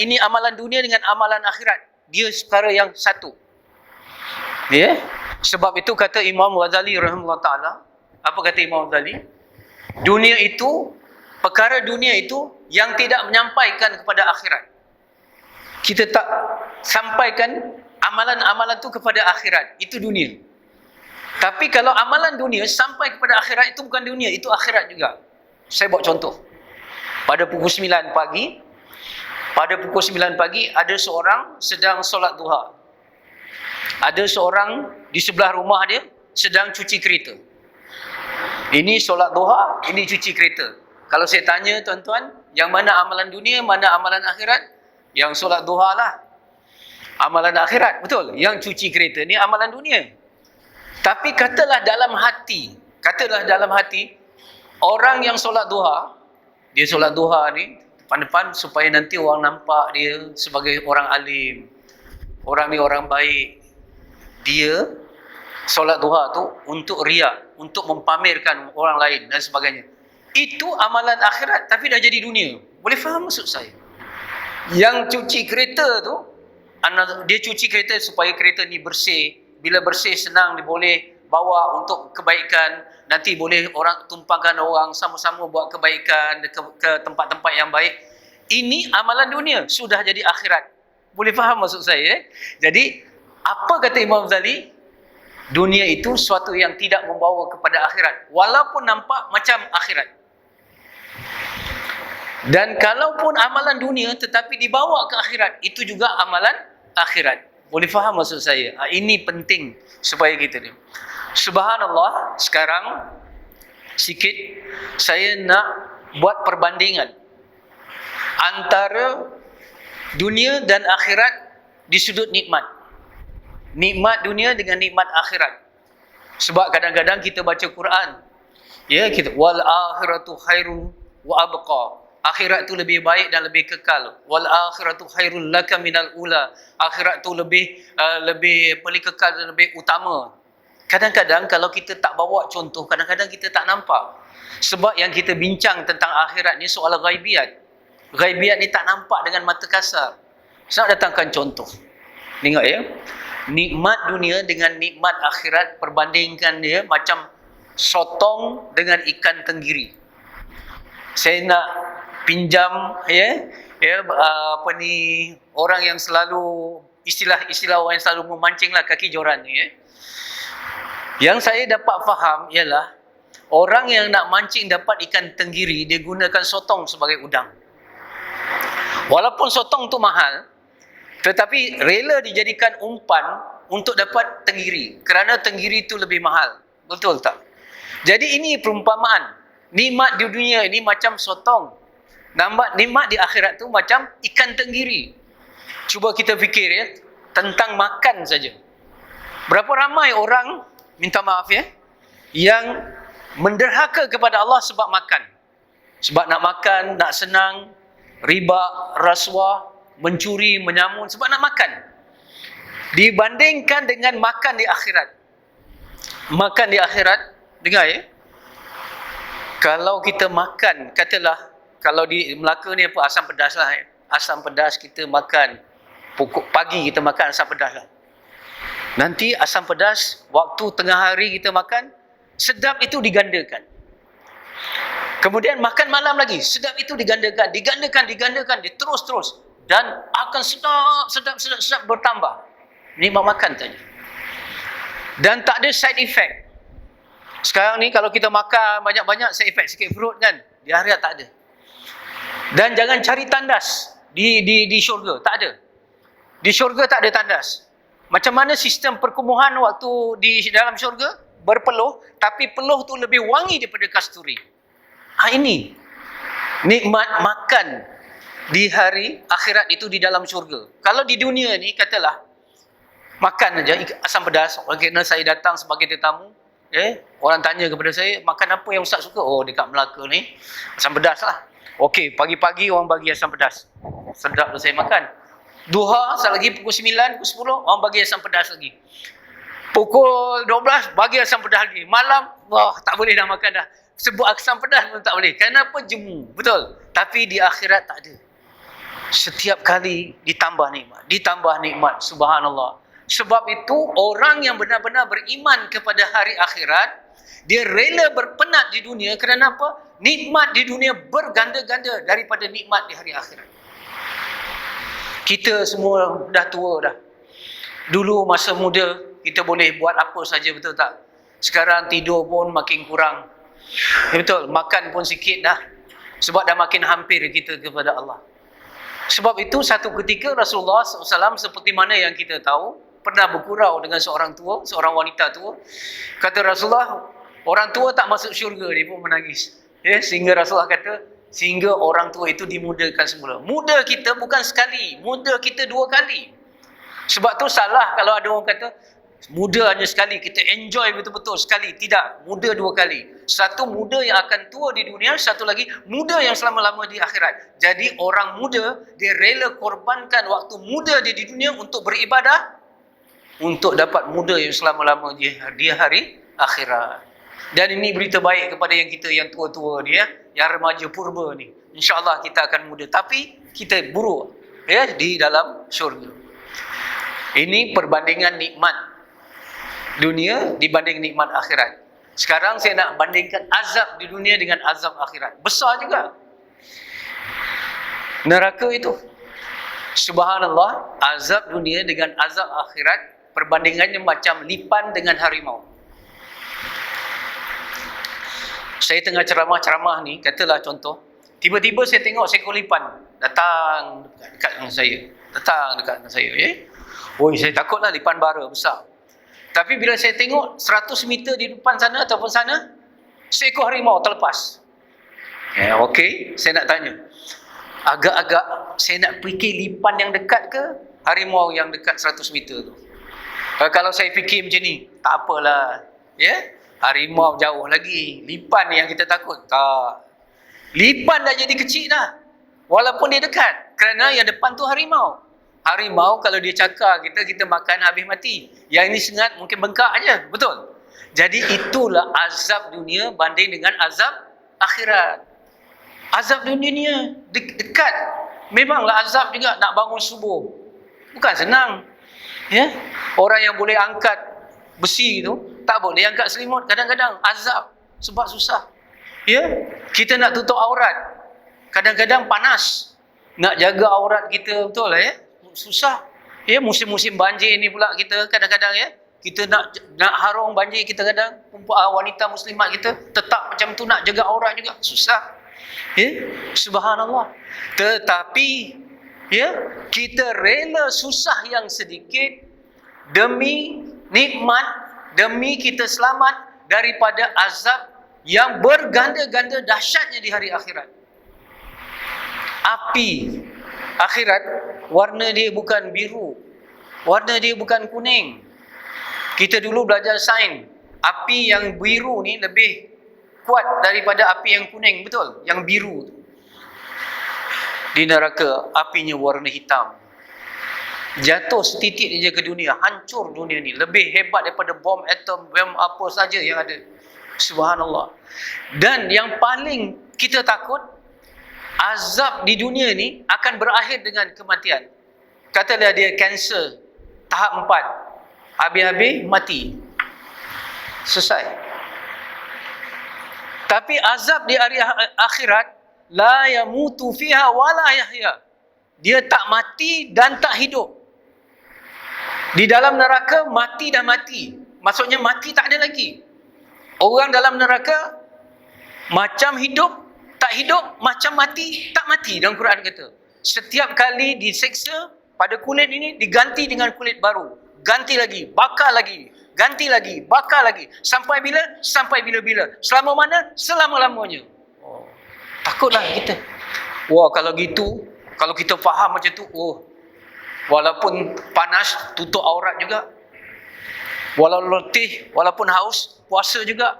ini amalan dunia dengan amalan akhirat. Dia perkara yang satu. Ya, sebab itu kata Imam Ghazali rahimahullah taala, apa kata Imam Ghazali? Dunia itu, perkara dunia itu yang tidak menyampaikan kepada akhirat. Kita tak sampaikan amalan-amalan itu kepada akhirat, itu dunia. Tapi kalau amalan dunia sampai kepada akhirat, itu bukan dunia, itu akhirat juga. Saya buat contoh. Pada pukul 9 pagi, ada seorang sedang solat duha. Ada seorang di sebelah rumah dia sedang cuci kereta. Ini solat duha, ini cuci kereta. Kalau saya tanya tuan-tuan, yang mana amalan dunia, mana amalan akhirat? Yang solat duha lah amalan akhirat, betul? Yang cuci kereta ni amalan dunia. Tapi katalah dalam hati, orang yang solat duha, dia solat duha ni depan-depan supaya nanti orang nampak dia sebagai orang alim. Orang ni orang baik. Dia solat duha tu untuk riak, untuk mempamerkan orang lain dan sebagainya. Itu amalan akhirat tapi dah jadi dunia. Boleh faham maksud saya? Yang cuci kereta tu, dia cuci kereta supaya kereta ni bersih. Bila bersih senang dia boleh bawa untuk kebaikan. Nanti boleh orang tumpangkan orang sama-sama buat kebaikan ke tempat-tempat yang baik. Ini amalan dunia, sudah jadi akhirat. Boleh faham maksud saya? Jadi apa kata Imam Ghazali? Dunia itu suatu yang tidak membawa kepada akhirat, walaupun nampak macam akhirat. Dan kalaupun amalan dunia tetapi dibawa ke akhirat, itu juga amalan akhirat. Boleh faham maksud saya? Ini penting supaya kita ni. Subhanallah, sekarang sikit saya nak buat perbandingan antara dunia dan akhirat di sudut nikmat. Nikmat dunia dengan nikmat akhirat. Sebab kadang-kadang kita baca Quran, ya, kita wal akhiratu khairun wa abqa. Akhirat tu lebih baik dan lebih kekal. Wal akhiratu khairul laka minal ula. Akhirat tu lebih kekal dan lebih utama. Kadang-kadang kalau kita tak bawa contoh, kadang-kadang kita tak nampak. Sebab yang kita bincang tentang akhirat ni soal ghaibiat. Ghaibiat ni tak nampak dengan mata kasar. Saya nak datangkan contoh. Tengok ya. Nikmat dunia dengan nikmat akhirat, perbandingkan dia macam sotong dengan ikan tenggiri. Saya nak pinjam orang yang selalu istilah orang yang selalu memancinglah kaki joran ni ya. Yang saya dapat faham ialah orang yang nak mancing dapat ikan tenggiri, dia gunakan sotong sebagai udang. Walaupun sotong tu mahal, tetapi rela dijadikan umpan untuk dapat tenggiri kerana tenggiri itu lebih mahal. Betul tak? Jadi ini perumpamaan. Nikmat di dunia ini macam sotong. Nikmat di akhirat tu macam ikan tenggiri. Cuba kita fikir ya, tentang makan saja. Berapa ramai orang, minta maaf ya, yang menderhaka kepada Allah sebab makan. Sebab nak makan, nak senang, riba, rasuah, mencuri, menyamun sebab nak makan. Dibandingkan dengan makan di akhirat. Makan di akhirat, dengar ya. Kalau kita makan, katalah kalau di Melaka ni apa, asam pedas lah ya. Asam pedas kita makan, pukul pagi kita makan asam pedas lah. Nanti asam pedas waktu tengah hari kita makan, sedap itu digandakan. Kemudian makan malam lagi, sedap itu digandakan, dia terus dan akan sedap bertambah. Nikmat makan tadi. Dan tak ada side effect. Sekarang ni kalau kita makan banyak-banyak side effect sikit perut kan, di akhirat tak ada. Dan jangan cari tandas di syurga, tak ada. Di syurga tak ada tandas. Macam mana sistem perkumuhan waktu di dalam syurga? berpeluh, tapi peluh tu lebih wangi daripada kasturi. Ini nikmat makan di hari akhirat itu di dalam syurga. Kalau di dunia ni katalah makan aja asam pedas, kerana saya datang sebagai tetamu, orang tanya kepada saya, makan apa yang Ustaz suka? Oh, dekat Melaka ni asam pedas lah. Okey, pagi-pagi orang bagi asam pedas. Sedap tu saya makan. Duha, sat lagi pukul 9, pukul 10, orang bagi asam pedas lagi. Pukul 12, bagi asam pedas lagi. Malam, wah, tak boleh dah makan dah. Sebut asam pedas pun tak boleh. Kenapa? Jemu. Betul. Tapi di akhirat tak ada. Setiap kali ditambah nikmat. Subhanallah. Sebab itu, orang yang benar-benar beriman kepada hari akhirat, dia rela berpenat di dunia kerana apa? Nikmat di dunia berganda-ganda daripada nikmat di hari akhirat. Kita semua dah tua dah. Dulu masa muda, kita boleh buat apa saja, betul tak? Sekarang tidur pun makin kurang. Betul, makan pun sikit dah. Sebab dah makin hampir kita kepada Allah. Sebab itu satu ketika Rasulullah SAW seperti mana yang kita tahu, pernah bergurau dengan seorang wanita tua. Kata Rasulullah, orang tua tak masuk syurga, dia pun menangis. Sehingga Rasulullah kata, sehingga orang tua itu dimudakan semula. Muda kita bukan sekali, muda kita 2 kali. Sebab tu salah kalau ada orang kata, muda hanya sekali, kita enjoy betul-betul sekali. Tidak, muda 2 kali. Satu muda yang akan tua di dunia, satu lagi muda yang selama-lama di akhirat. Jadi orang muda, dia rela korbankan waktu muda dia di dunia untuk beribadah, untuk dapat muda yang selama-lama di hari akhirat. Dan ini berita baik kepada yang kita yang tua-tua ni, yang remaja purba ni. InsyaAllah kita akan muda. Tapi kita buruk di dalam syurga. Ini perbandingan nikmat dunia dibanding nikmat akhirat. Sekarang saya nak bandingkan azab di dunia dengan azab akhirat. Besar juga neraka itu. Subhanallah, azab dunia dengan azab akhirat, perbandingannya macam lipan dengan harimau. Saya tengah ceramah-ceramah ni, katalah contoh, tiba-tiba saya tengok seekor lipan datang dekat dengan saya. Oi, saya takutlah, lipan bara besar. Tapi bila saya tengok 100 meter di depan sana ataupun sana, seekor harimau terlepas. Okey, saya nak tanya. Agak-agak saya nak fikir lipan yang dekat ke harimau yang dekat 100 meter tu? Kalau saya fikir macam ni, tak apalah. Harimau jauh lagi. Lipan yang kita takut. Tak. Lipan dah jadi kecil dah. Walaupun dia dekat. Kerana yang depan tu harimau. Harimau kalau dia cakar kita makan habis mati. Yang ini sengat mungkin bengkak aja. Betul? Jadi itulah azab dunia banding dengan azab akhirat. Azab dunia ni dekat. Memanglah azab juga nak bangun subuh. Bukan senang. Orang yang boleh angkat besi tu tak boleh angkat selimut, kadang-kadang azab sebab susah. Kita nak tutup aurat, kadang-kadang panas. Nak jaga aurat kita betul susah. Musim-musim banjir ni pula kita kadang-kadang kita nak harung banjir, kita kadang wanita muslimat kita tetap macam tu nak jaga aurat juga susah. Subhanallah. Tetapi kita rela susah yang sedikit demi nikmat, demi kita selamat daripada azab yang berganda-ganda dahsyatnya di hari akhirat. Api akhirat, warna dia bukan biru, warna dia bukan kuning. Kita dulu belajar sains, api yang biru ni lebih kuat daripada api yang kuning, betul? Yang biru tu. Di neraka, apinya warna hitam. Jatuh setitik je ke dunia, hancur dunia ni. Lebih hebat daripada bom atom, bom apa saja yang ada. Subhanallah. Dan yang paling kita takut, azab di dunia ni akan berakhir dengan kematian. Katalah dia kanser tahap 4. Habis-habis mati. Selesai. Tapi azab di hari akhirat, la yamutu fiha wala yahya. Dia tak mati dan tak hidup. Di dalam neraka mati dah mati. Maksudnya mati tak ada lagi. Orang dalam neraka macam hidup, tak hidup, macam mati, tak mati. Dalam Quran kata, setiap kali diseksa pada kulit ini diganti dengan kulit baru. Ganti lagi, bakar lagi. ganti lagi, bakar lagi. Sampai bila? Sampai bila-bila. Selama mana? Selama-lamanya. Oh, takutlah kita. Wah, kalau gitu, kalau kita faham macam tu, walaupun panas, tutup aurat juga. Walaupun letih, walaupun haus, puasa juga.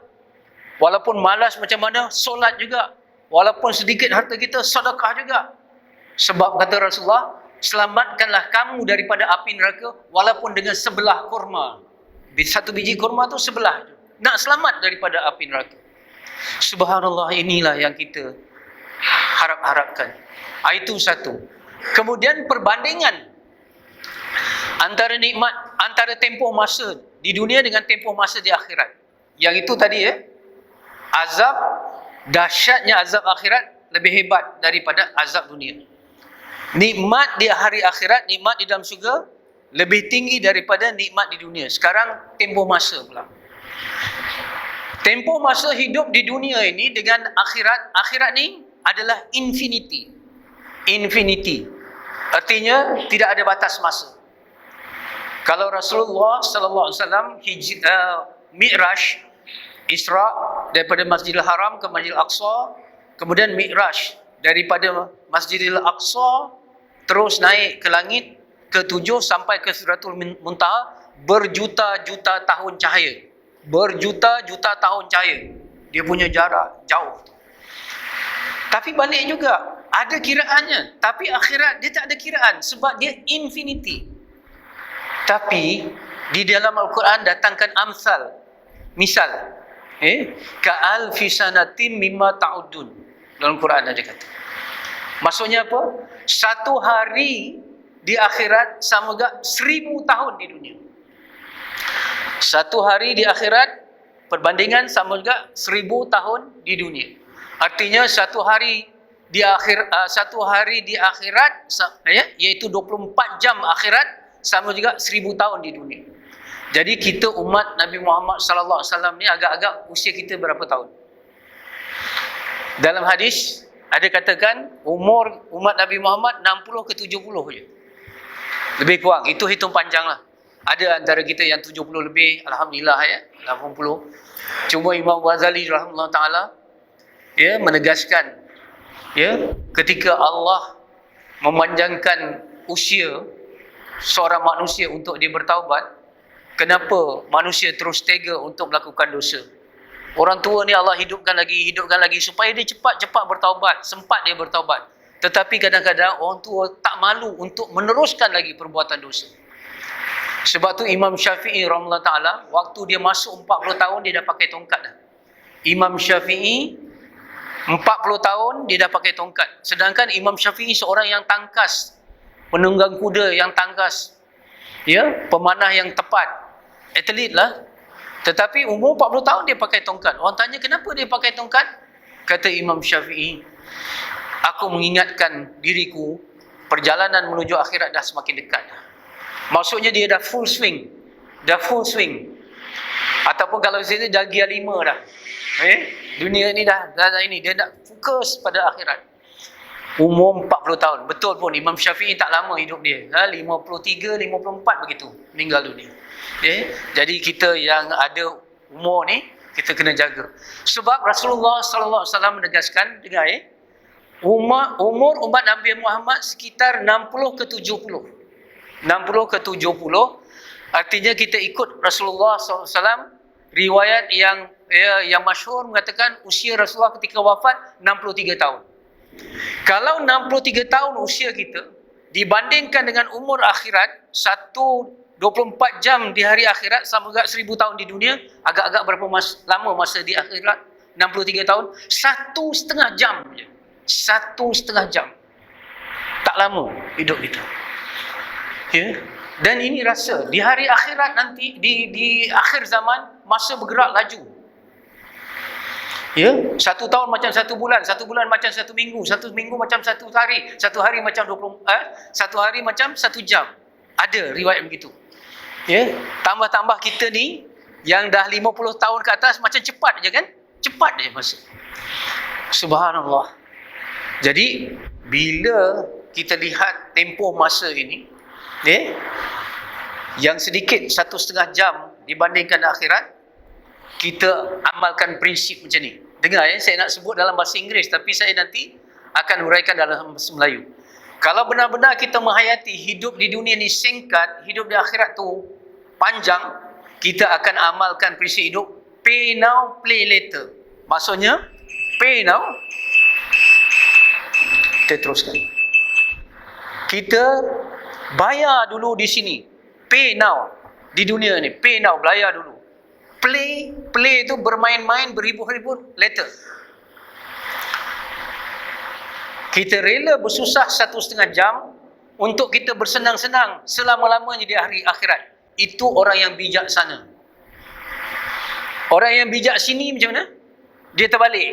Walaupun malas macam mana, solat juga. Walaupun sedikit harta kita, sedekah juga. Sebab kata Rasulullah, selamatkanlah kamu daripada api neraka walaupun dengan sebelah kurma. Satu biji kurma tu sebelah. Nak selamat daripada api neraka. Subhanallah, inilah yang kita harapkan. Itu satu. Kemudian perbandingan antara nikmat, antara tempoh masa di dunia dengan tempoh masa di akhirat. Yang itu tadi azab, dahsyatnya azab akhirat lebih hebat daripada azab dunia. Nikmat di hari akhirat, nikmat di dalam syurga lebih tinggi daripada nikmat di dunia. Sekarang tempoh masa pula. Tempoh masa hidup di dunia ini dengan akhirat, akhirat ni adalah infinity. Infinity. Artinya tidak ada batas masa. Kalau Rasulullah sallallahu alaihi wasallam Mi'raj, Isra daripada Masjidil Haram ke Masjidil Aqsa, kemudian Mi'raj daripada Masjidil Aqsa terus naik ke langit ke-7 sampai ke Sidratul Muntaha, berjuta-juta tahun cahaya. Berjuta-juta tahun cahaya. Dia punya jarak jauh. Tapi balik juga, ada kiraannya. Tapi akhirat dia tak ada kiraan sebab dia infinity. Tapi di dalam Al-Quran datangkan amsal. Misal, ka'alfi sanatin mimma ta'udun. Dalam Quran ada kata. Maksudnya apa? Satu hari di akhirat sama gak 1000 tahun di dunia. Satu hari di akhirat perbandingan sama juga 1000 tahun di dunia. Artinya satu hari di akhirat iaitu 24 jam akhirat sama juga 1000 tahun di dunia. Jadi kita umat Nabi Muhammad sallallahu alaihi wasallam ni agak-agak usia kita berapa tahun? Dalam hadis ada katakan umur umat Nabi Muhammad 60 ke 70 je. Lebih kurang. Itu hitung panjang lah. Ada antara kita yang 70 lebih. Alhamdulillah 80. Cuma Imam Ghazali rahimahullah ta'ala menegaskan ketika Allah memanjangkan usia seorang manusia untuk dia bertaubat, kenapa manusia terus tega untuk melakukan dosa? Orang tua ni Allah hidupkan lagi supaya dia cepat-cepat bertaubat, sempat dia bertaubat. Tetapi kadang-kadang orang tua tak malu untuk meneruskan lagi perbuatan dosa. Sebab tu Imam Syafi'i rahimahullah ta'ala, waktu dia masuk 40 tahun dia dah pakai tongkat dah. Imam Syafi'i 40 tahun dia dah pakai tongkat. Sedangkan Imam Syafi'i seorang yang tangkas, penunggang kuda yang tangkas, pemanah yang tepat, atlet lah. Tetapi umur 40 tahun dia pakai tongkat. Orang tanya kenapa dia pakai tongkat? Kata Imam Syafi'i, aku mengingatkan diriku perjalanan menuju akhirat dah semakin dekat. Maksudnya dia dah full swing. Ataupun kalau sini dah gear 5 dah. Dunia ni dah ini, dia nak fokus pada akhirat. Umur 40 tahun. Betul pun Imam Syafi'i tak lama hidup dia. 53, 54 begitu meninggal dunia. Jadi kita yang ada umur ni kita kena jaga. Sebab Rasulullah sallallahu alaihi wasallam menegaskan dengar umur umat Nabi Muhammad sekitar 60 ke 70. 60 ke 70, artinya kita ikut Rasulullah sallallahu alaihi wasallam, riwayat yang masyhur mengatakan usia Rasulullah ketika wafat 63 tahun. Kalau 63 tahun usia kita dibandingkan dengan umur akhirat, 24 jam di hari akhirat sama agak 1000 tahun di dunia, agak-agak berapa lama masa di akhirat? 63 tahun, 1,5 jam je. 1,5 jam. Tak lama hidup kita. Dan ini rasa di hari akhirat nanti, di akhir zaman, masa bergerak laju. 1 tahun macam 1 bulan, 1 bulan macam 1 minggu, 1 minggu macam 1 hari, 1 hari macam 1 hari macam 1 jam. Ada riwayat begitu. Tambah-tambah kita ni yang dah 50 tahun ke atas macam cepat je kan? Cepat je masa. Subhanallah. Jadi bila kita lihat tempoh masa ini, yang sedikit 1,5 jam dibandingkan akhirat, kita amalkan prinsip macam ni. Dengar saya nak sebut dalam bahasa Inggeris, tapi saya nanti akan huraikan dalam bahasa Melayu. Kalau benar-benar kita menghayati hidup di dunia ni singkat, hidup di akhirat tu panjang, kita akan amalkan prinsip hidup pay now, play later. Maksudnya, pay now, kita teruskan. Kita bayar dulu di sini. Pay now. Di dunia ni. Pay now. Bayar dulu. Play itu bermain-main, berhibur-hibur. Later. Kita rela bersusah 1,5 jam untuk kita bersenang-senang selama-lamanya di hari akhirat. Itu orang yang bijaksana. Orang yang bijak sini macam mana? Dia terbalik.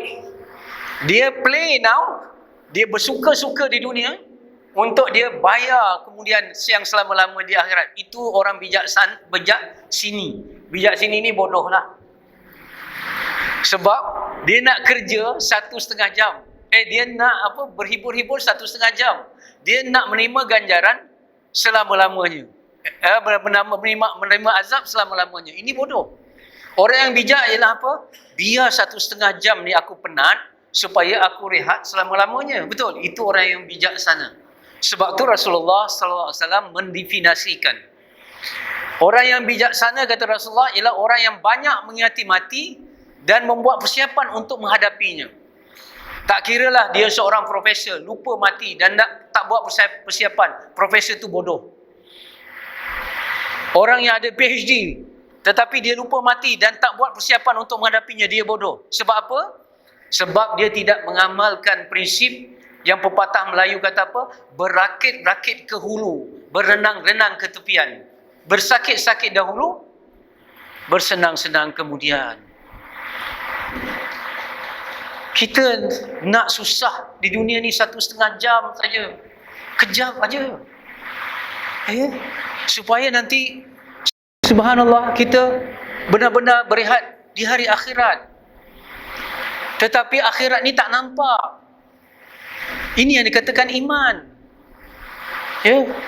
Dia play now. Dia bersuka-suka di dunia untuk dia bayar kemudian siang selama-lama di akhirat. Itu orang bijak sini. Bijak sini ni bodoh lah. Sebab dia nak kerja 1,5 jam. Dia nak berhibur-hibur 1,5 jam. Dia nak menerima ganjaran selama-lamanya. Menerima azab selama-lamanya. Ini bodoh. Orang yang bijak ialah apa? Biar 1,5 jam ni aku penat supaya aku rehat selama-lamanya. Betul? Itu orang yang bijaksana. Sebab tu Rasulullah SAW mendefinisikan. Orang yang bijaksana, kata Rasulullah, ialah orang yang banyak mengingati mati dan membuat persiapan untuk menghadapinya. Tak kiralah dia seorang profesor, lupa mati dan tak buat persiapan. Profesor tu bodoh. Orang yang ada PhD, tetapi dia lupa mati dan tak buat persiapan untuk menghadapinya, dia bodoh. Sebab apa? Sebab dia tidak mengamalkan prinsip yang pepatah Melayu kata apa? Berakit-rakit ke hulu, berenang-renang ke tepian. Bersakit-sakit dahulu, bersenang-senang kemudian. Kita nak susah di dunia ni 1,5 jam saja. Kejap aja. Supaya nanti, subhanallah, kita benar-benar berehat di hari akhirat. Tetapi akhirat ni tak nampak. Ini yang dikatakan iman.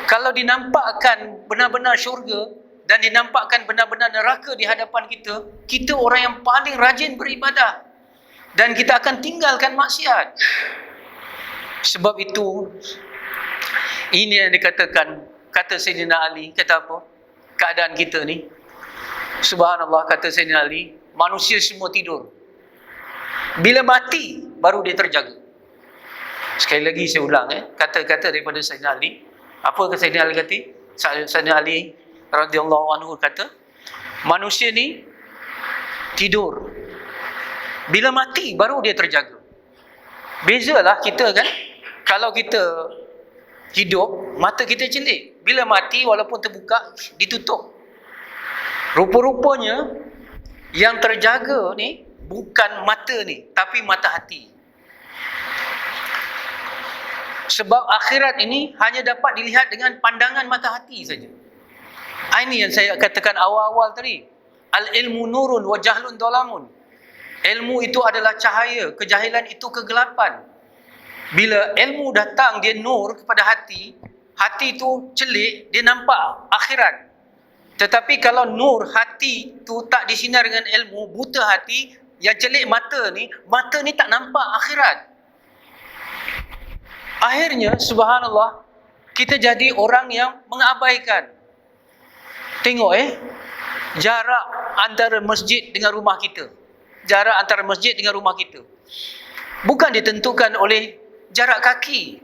Kalau dinampakkan benar-benar syurga dan dinampakkan benar-benar neraka di hadapan kita, kita orang yang paling rajin beribadah dan kita akan tinggalkan maksiat. Sebab itu, ini yang dikatakan, kata Sayyidina Ali, kata apa? Keadaan kita ni, subhanallah, kata Sayyidina Ali, manusia semua tidur. Bila mati, baru dia terjaga. Sekali lagi saya ulang, kata-kata daripada Sayyidina Ali. Apa kata Sayyidina Ali kata? Sayyidina Ali radhiyallahu anhu kata, manusia ni tidur. Bila mati, baru dia terjaga. Bezalah kita kan. Kalau kita hidup, mata kita celik. Bila mati, walaupun terbuka, ditutup. Rupa-rupanya, yang terjaga ni, bukan mata ni, tapi mata hati. Sebab akhirat ini hanya dapat dilihat dengan pandangan mata hati saja. Ini yang saya katakan awal-awal tadi. Al-ilmu nurun wa jahlun dhalamun. Ilmu itu adalah cahaya, kejahilan itu kegelapan. Bila ilmu datang, dia nur kepada hati, hati itu celik, dia nampak akhirat. Tetapi kalau nur hati itu tak disinar dengan ilmu, buta hati, yang celik mata ni tak nampak akhirat. Akhirnya, subhanallah, kita jadi orang yang mengabaikan. Tengok jarak antara masjid dengan rumah kita. Jarak antara masjid dengan rumah kita. Bukan ditentukan oleh jarak kaki,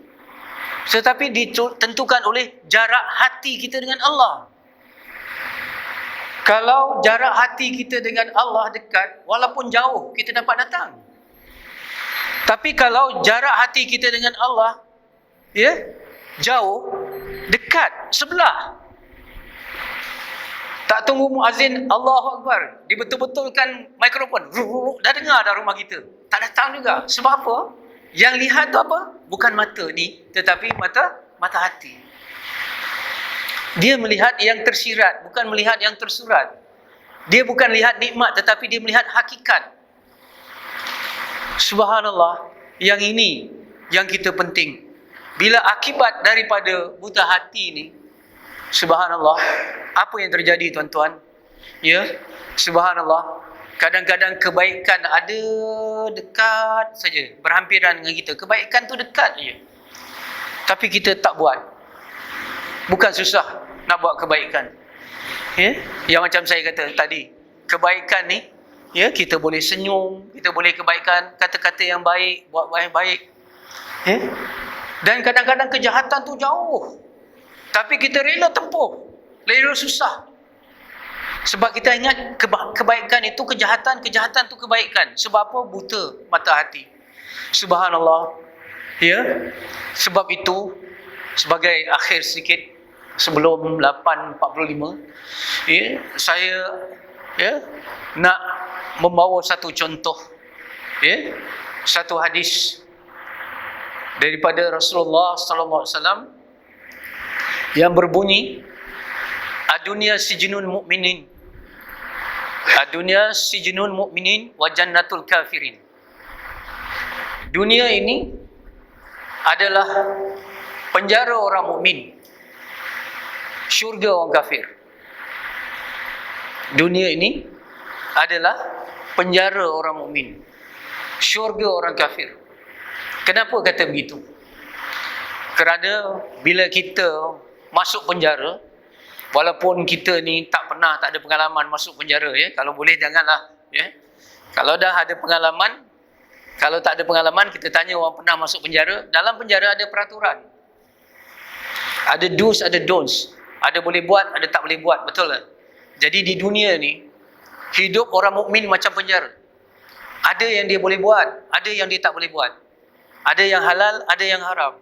tetapi ditentukan oleh jarak hati kita dengan Allah. Kalau jarak hati kita dengan Allah dekat, walaupun jauh, kita dapat datang. Tapi kalau jarak hati kita dengan Allah jauh, dekat, sebelah, tak tunggu muazzin Allahu Akbar, dibetul-betulkan mikrofon, dah dengar dah rumah kita, tak datang juga. Sebab apa? Yang lihat tu apa? Bukan mata ni, tetapi mata hati. Dia melihat yang tersirat, bukan melihat yang tersurat. Dia bukan lihat nikmat, tetapi dia melihat hakikat. Subhanallah, yang ini yang kita penting. Bila akibat daripada buta hati ni, subhanallah, apa yang terjadi tuan-tuan? Ya, subhanallah. Kadang-kadang kebaikan ada dekat saja, berhampiran dengan kita. Kebaikan tu dekat saja. Tapi kita tak buat. Bukan susah nak buat kebaikan. Ya, yang macam saya kata tadi, kebaikan ni, ya, kita boleh senyum, kita boleh kebaikan, kata-kata yang baik, buat baik-baik. Ya. Dan kadang-kadang kejahatan tu jauh. Tapi kita rela tempuh. Rela susah. Sebab kita ingat kebaikan itu kejahatan, kejahatan tu kebaikan. Sebab apa? Buta mata hati. Subhanallah. Ya. Sebab itu, sebagai akhir sedikit sebelum 8.45, ya, saya nak membawa satu contoh, ya, satu hadis daripada Rasulullah sallallahu alaihi wasallam yang berbunyi, "Ad-dunya sijnun mu'minin. Ad-dunya sijnun mu'minin wa jannatul kafirin." Dunia ini adalah penjara orang mukmin, syurga orang kafir. Dunia ini adalah penjara orang mukmin, syurga orang kafir. Kenapa kata begitu? Kerana bila kita masuk penjara, walaupun kita ni tak ada pengalaman masuk penjara, ya, kalau boleh janganlah, ya. Kalau dah ada pengalaman, kalau tak ada pengalaman, kita tanya orang pernah masuk penjara. Dalam penjara ada peraturan. Ada do's, ada don'ts. Ada boleh buat, ada tak boleh buat, betul tak? Jadi di dunia ni, hidup orang mukmin macam penjara. Ada yang dia boleh buat, ada yang dia tak boleh buat. Ada yang halal, ada yang haram.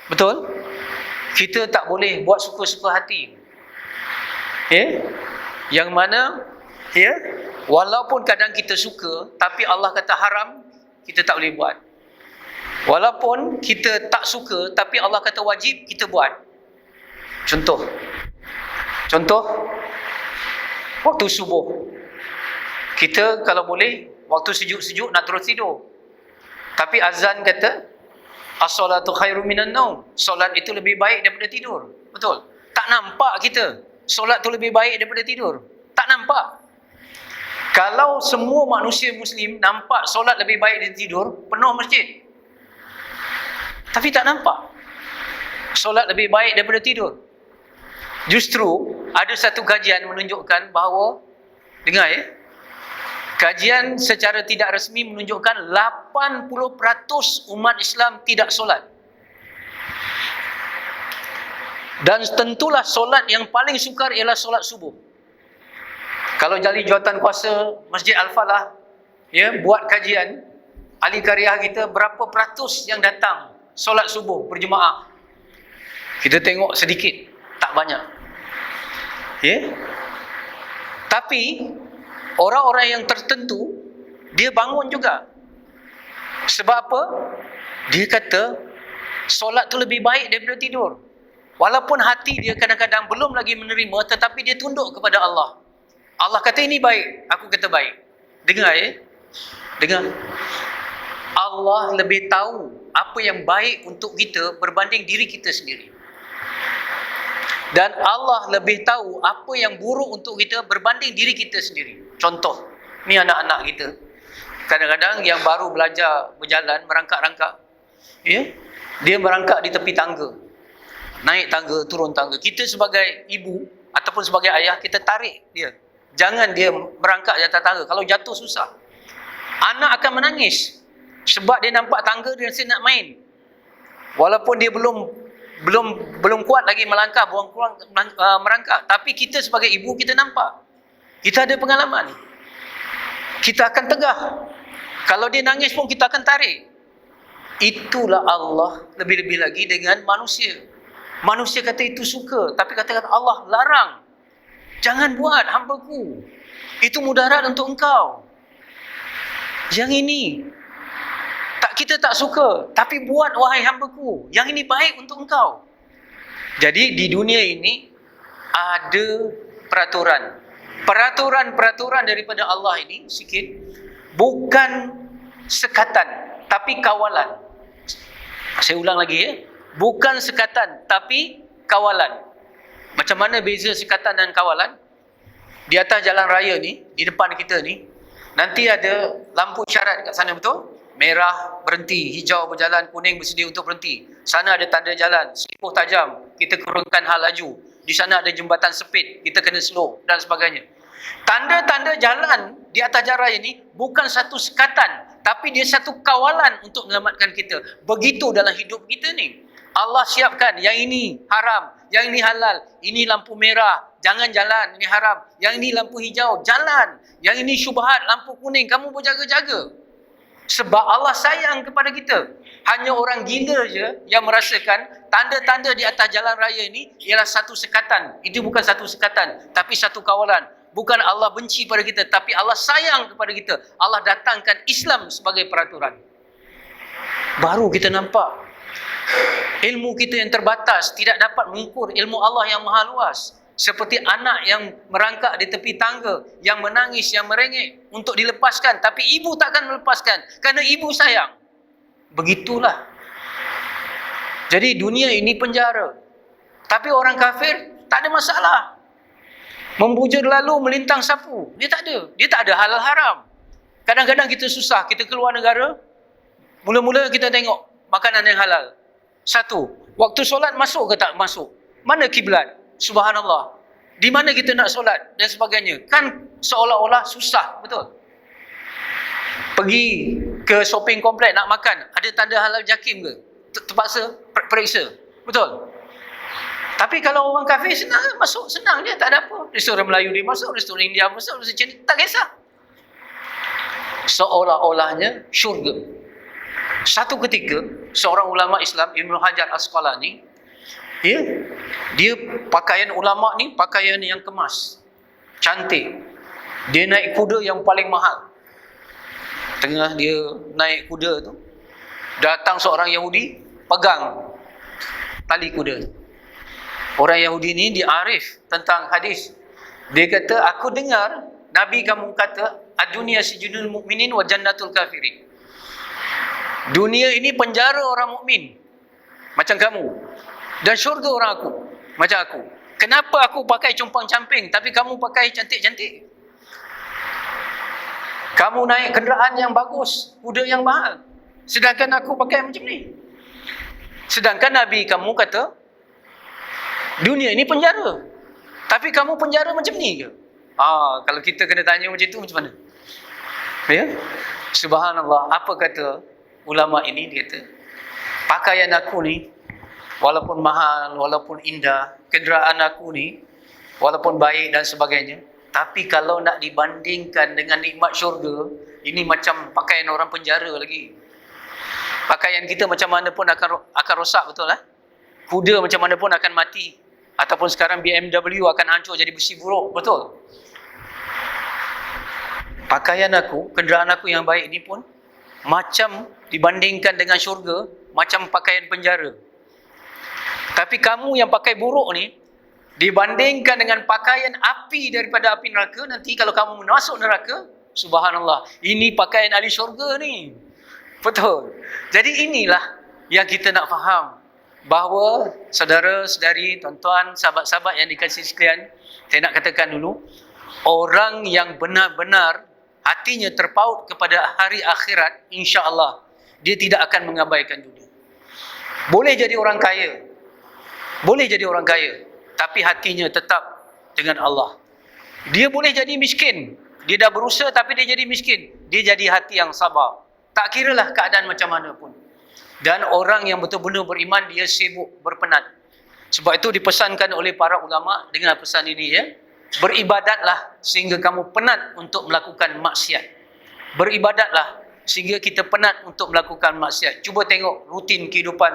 Betul? Kita tak boleh buat suka-suka hati. Ya? Yang mana, ya, walaupun kadang kita suka, tapi Allah kata haram, kita tak boleh buat. Walaupun kita tak suka, tapi Allah kata wajib, kita buat. Contoh, waktu subuh, kita kalau boleh, waktu sejuk-sejuk nak terus tidur. Tapi azan kata, as-salatu khairum minan naum. Solat itu lebih baik daripada tidur. Betul? Tak nampak kita. Solat itu lebih baik daripada tidur. Tak nampak. Kalau semua manusia Muslim nampak solat lebih baik daripada tidur, penuh masjid. Tapi tak nampak. Solat lebih baik daripada tidur. Justru, ada satu kajian menunjukkan bahawa, dengar ya, kajian secara tidak rasmi menunjukkan 80% umat Islam tidak solat. Dan tentulah solat yang paling sukar ialah solat subuh. Kalau jadi jawatan kuasa Masjid Al-Falah, ya, buat kajian, ahli karyah kita berapa peratus yang datang solat subuh berjemaah. Kita tengok sedikit, tak banyak. Ya. Tapi orang-orang yang tertentu, dia bangun juga. Sebab apa? Dia kata, solat tu lebih baik daripada tidur. Walaupun hati dia kadang-kadang belum lagi menerima, tetapi dia tunduk kepada Allah. Allah kata ini baik, aku kata baik. Dengar ya. Dengar. Allah lebih tahu apa yang baik untuk kita berbanding diri kita sendiri. Dan Allah lebih tahu apa yang buruk untuk kita berbanding diri kita sendiri. Contoh, ni anak-anak kita. Kadang-kadang yang baru belajar berjalan, merangkak-rangkak. Ya? Dia merangkak di tepi tangga. Naik tangga, turun tangga. Kita sebagai ibu ataupun sebagai ayah, kita tarik dia. Jangan dia merangkak di atas tangga. Kalau jatuh susah. Anak akan menangis. Sebab dia nampak tangga, dia rasa nak main. Walaupun dia belum kuat lagi melangkah, merangkak. Tapi kita sebagai ibu, kita nampak. Kita ada pengalaman. Kita akan tegah. Kalau dia nangis pun kita akan tarik. Itulah Allah lebih-lebih lagi dengan manusia. Manusia kata itu suka, tapi kata Allah larang. Jangan buat, hamba-Ku. Itu mudarat untuk engkau. Yang ini kita tak suka, tapi buat wahai hamba-Ku. Yang ini baik untuk engkau. Jadi di dunia ini ada peraturan. Peraturan-peraturan daripada Allah ini sikit bukan sekatan, tapi kawalan. Saya ulang lagi ya. Bukan sekatan, tapi kawalan. Macam mana beza sekatan dan kawalan? Di atas jalan raya ni, di depan kita ni, nanti ada lampu isyarat kat sana, betul? Merah berhenti, hijau berjalan, kuning bersedia untuk berhenti. Sana ada tanda jalan, selipuh tajam, kita kurangkan hal laju. Di sana ada jembatan sepit, kita kena slow dan sebagainya. Tanda-tanda jalan di atas jalan raya ni bukan satu sekatan, tapi dia satu kawalan untuk menyelamatkan kita. Begitu dalam hidup kita ni. Allah siapkan, yang ini haram, yang ini halal, ini lampu merah, jangan jalan, ini haram. Yang ini lampu hijau, jalan. Yang ini syubhat, lampu kuning, kamu berjaga-jaga. Sebab Allah sayang kepada kita. Hanya orang gila je yang merasakan tanda-tanda di atas jalan raya ini ialah satu sekatan. Itu bukan satu sekatan, tapi satu kawalan. Bukan Allah benci pada kita, tapi Allah sayang kepada kita. Allah datangkan Islam sebagai peraturan. Baru kita nampak ilmu kita yang terbatas tidak dapat mengukur ilmu Allah yang maha luas. Seperti anak yang merangkak di tepi tangga, yang menangis, yang merengek untuk dilepaskan, tapi ibu takkan melepaskan kerana ibu sayang. Begitulah. Jadi dunia ini penjara. Tapi orang kafir tak ada masalah. Membujur lalu melintang sapu, dia tak ada. Dia tak ada halal haram. Kadang-kadang kita susah, kita keluar negara, mula-mula kita tengok makanan yang halal. Satu, waktu solat masuk ke tak masuk? Mana kiblat? Subhanallah. Di mana kita nak solat dan sebagainya? Kan seolah-olah susah, betul? Pergi ke shopping komplek nak makan, ada tanda halal jakim ke? Terpaksa periksa, betul? Tapi kalau orang kafir senang masuk, senang dia, tak ada apa. Restoran Melayu dia masuk, restoran India masuk, restoran Cina, tak kisah. Seolah-olahnya syurga. Satu ketika, seorang ulama Islam, Ibnu Hajar Asqalani, dia pakaian ulama ni pakaian yang kemas, cantik. Dia naik kuda yang paling mahal. Tengah dia naik kuda tu, datang seorang Yahudi, pegang tali kuda. Orang Yahudi ni dia arif tentang hadis. Dia kata, aku dengar Nabi kamu kata, ad-dunya sijnul mu'minin wa jannatul kafirin. Dunia ini penjara orang mukmin macam kamu, dan syurga orang aku macam aku. Kenapa aku pakai compang-camping tapi kamu pakai cantik-cantik? Kamu naik kenderaan yang bagus, kuda yang mahal, sedangkan aku pakai macam ni. Sedangkan Nabi kamu kata dunia ini penjara, tapi kamu penjara macam ni ke? Kalau kita kena tanya macam tu, macam mana? Ya? Subhanallah. Apa kata ulama ini? Dia kata, pakaian aku ni walaupun mahal, walaupun indah, kenderaan aku ni walaupun baik dan sebagainya, tapi kalau nak dibandingkan dengan nikmat syurga, ini macam pakaian orang penjara lagi. Pakaian kita macam mana pun akan rosak, betul lah? Kuda macam mana pun akan mati, ataupun sekarang BMW akan hancur jadi besi buruk, betul? Pakaian aku, kenderaan aku yang baik ni pun macam dibandingkan dengan syurga, macam pakaian penjara. Tapi kamu yang pakai buruk ni, dibandingkan dengan pakaian api daripada api neraka, nanti kalau kamu masuk neraka, subhanallah, ini pakaian ahli syurga ni. Betul. Jadi inilah yang kita nak faham, bahawa saudara-saudari, tuan-tuan, sahabat-sahabat yang dikasihi sekalian, saya nak katakan dulu, orang yang benar-benar hatinya terpaut kepada hari akhirat, insya-Allah dia tidak akan mengabaikan dunia. Boleh jadi orang kaya, tapi hatinya tetap dengan Allah. Dia boleh jadi miskin, dia dah berusaha tapi dia jadi miskin, dia jadi hati yang sabar. Tak kiralah keadaan macam mana pun. Dan orang yang betul-betul beriman, dia sibuk berpenat. Sebab itu dipesankan oleh para ulama dengan pesan ini, ya. Beribadatlah sehingga kamu penat untuk melakukan maksiat. Beribadatlah sehingga kita penat untuk melakukan maksiat. Cuba tengok rutin kehidupan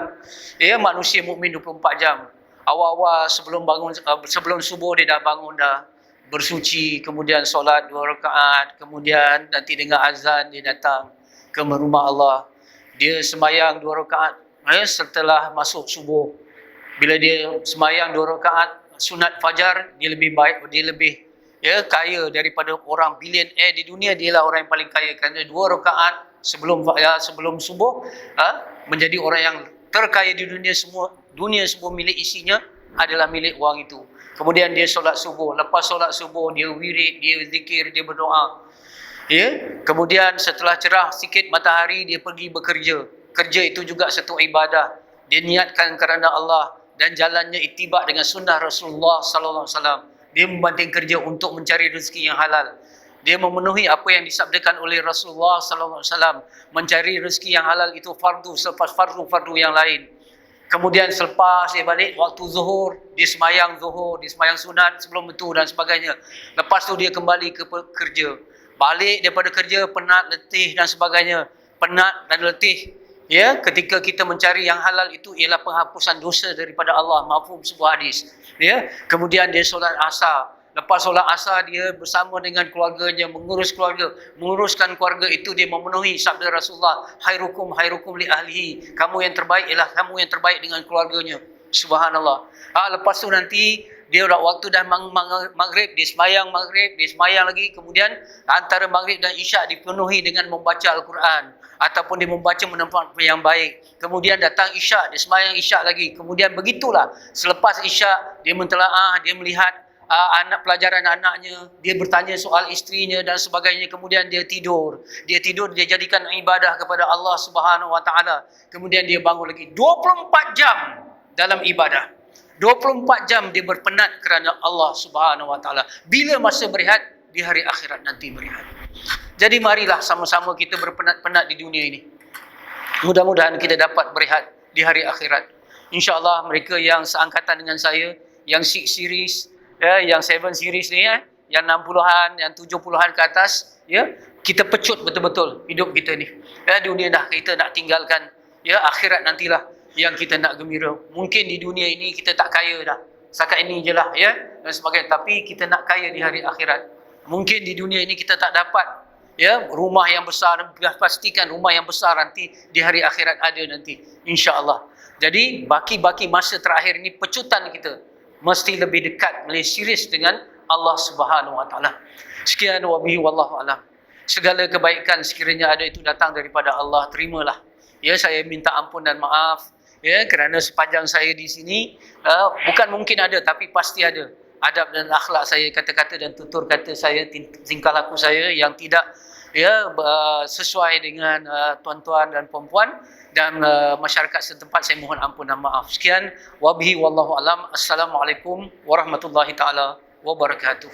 manusia mukmin 24 jam. Awal-awal sebelum subuh dia dah bangun, dah bersuci, kemudian solat 2 rakaat, kemudian nanti dengar azan dia datang ke rumah Allah. Dia sembahyang 2 rakaat setelah masuk subuh. Bila dia sembahyang 2 rakaat sunat fajar, dia lebih baik, dia lebih kaya daripada orang bilionaire di dunia. Dialah orang yang paling kaya kerana 2 rakaat sebelum subuh menjadi orang yang terkaya di dunia semua milik isinya adalah milik orang itu. Kemudian dia solat subuh. Lepas solat subuh, dia wirid, dia zikir, dia berdoa. Ya, kemudian setelah cerah sikit matahari, dia pergi bekerja. Kerja itu juga satu ibadah. Dia niatkan kerana Allah dan jalannya ittiba dengan sunnah Rasulullah sallallahu alaihi wasallam. Dia membanting kerja untuk mencari rezeki yang halal. Dia memenuhi apa yang disabdakan oleh Rasulullah sallallahu alaihi wasallam. Mencari rezeki yang halal itu fardu selepas fardu-fardu yang lain. Kemudian selepas dia balik waktu zuhur, dia semayang zuhur, dia semayang sunat sebelum itu dan sebagainya. Lepas tu dia kembali ke kerja. Balik daripada kerja penat, letih dan sebagainya. Penat dan letih. Ya, ketika kita mencari yang halal itu ialah penghapusan dosa daripada Allah, mafhum sebuah hadis. Ya, kemudian dia solat asar. Lepas solat asar, dia bersama dengan keluarganya, menguruskan keluarga itu, dia memenuhi sabda Rasulullah, khairukum li ahlihi. Kamu yang terbaik ialah kamu yang terbaik dengan keluarganya. Subhanallah. Lepas tu nanti dia waktu dah maghrib, dia semayang lagi. Kemudian antara maghrib dan isyak dipenuhi dengan membaca Al-Quran ataupun dia membaca menempat yang baik. Kemudian datang isyak, dia semayang isyak lagi. Kemudian begitulah. Selepas isyak, dia mentelaah, dia melihat anak pelajaran anaknya, dia bertanya soal isterinya dan sebagainya. Kemudian dia tidur, dia jadikan ibadah kepada Allah Subhanahu Wa Taala. Kemudian dia bangun lagi 24 jam dalam ibadah. 24 jam dia berpenat kerana Allah Subhanahu Wa Taala. Bila masa berehat? Di hari akhirat nanti berehat. Jadi marilah sama-sama kita berpenat-penat di dunia ini. Mudah-mudahan kita dapat berehat di hari akhirat. InsyaAllah mereka yang seangkatan dengan saya, yang 6 series, yang 7 series ni, yang 60-an, yang 70-an ke atas, ya, kita pecut betul-betul hidup kita ni. Dunia dah kita nak tinggalkan, ya, akhirat nantilah yang kita nak gembira. Mungkin di dunia ini kita tak kaya dah. Setakat ini je lah, ya, dan sebagainya. Tapi kita nak kaya di hari akhirat. Mungkin di dunia ini kita tak dapat, ya, rumah yang besar. Pastikan rumah yang besar nanti di hari akhirat ada nanti, insya-Allah. Jadi baki-baki masa terakhir ini pecutan kita mesti lebih dekat, lebih serius dengan Allah Subhanahu Wa Taala. Sekian wabihi wallahu alam. Segala kebaikan sekiranya ada itu datang daripada Allah, terimalah. Ya, saya minta ampun dan maaf, ya, kerana sepanjang saya di sini bukan mungkin ada, tapi pasti ada adab dan akhlak saya, kata-kata dan tutur kata saya, tingkah laku saya yang tidak, ya, sesuai dengan tuan-tuan dan puan-puan dan masyarakat setempat. Saya mohon ampun dan maaf. Sekian wabihi wallahu alam. Assalamualaikum warahmatullahi taala wabarakatuh.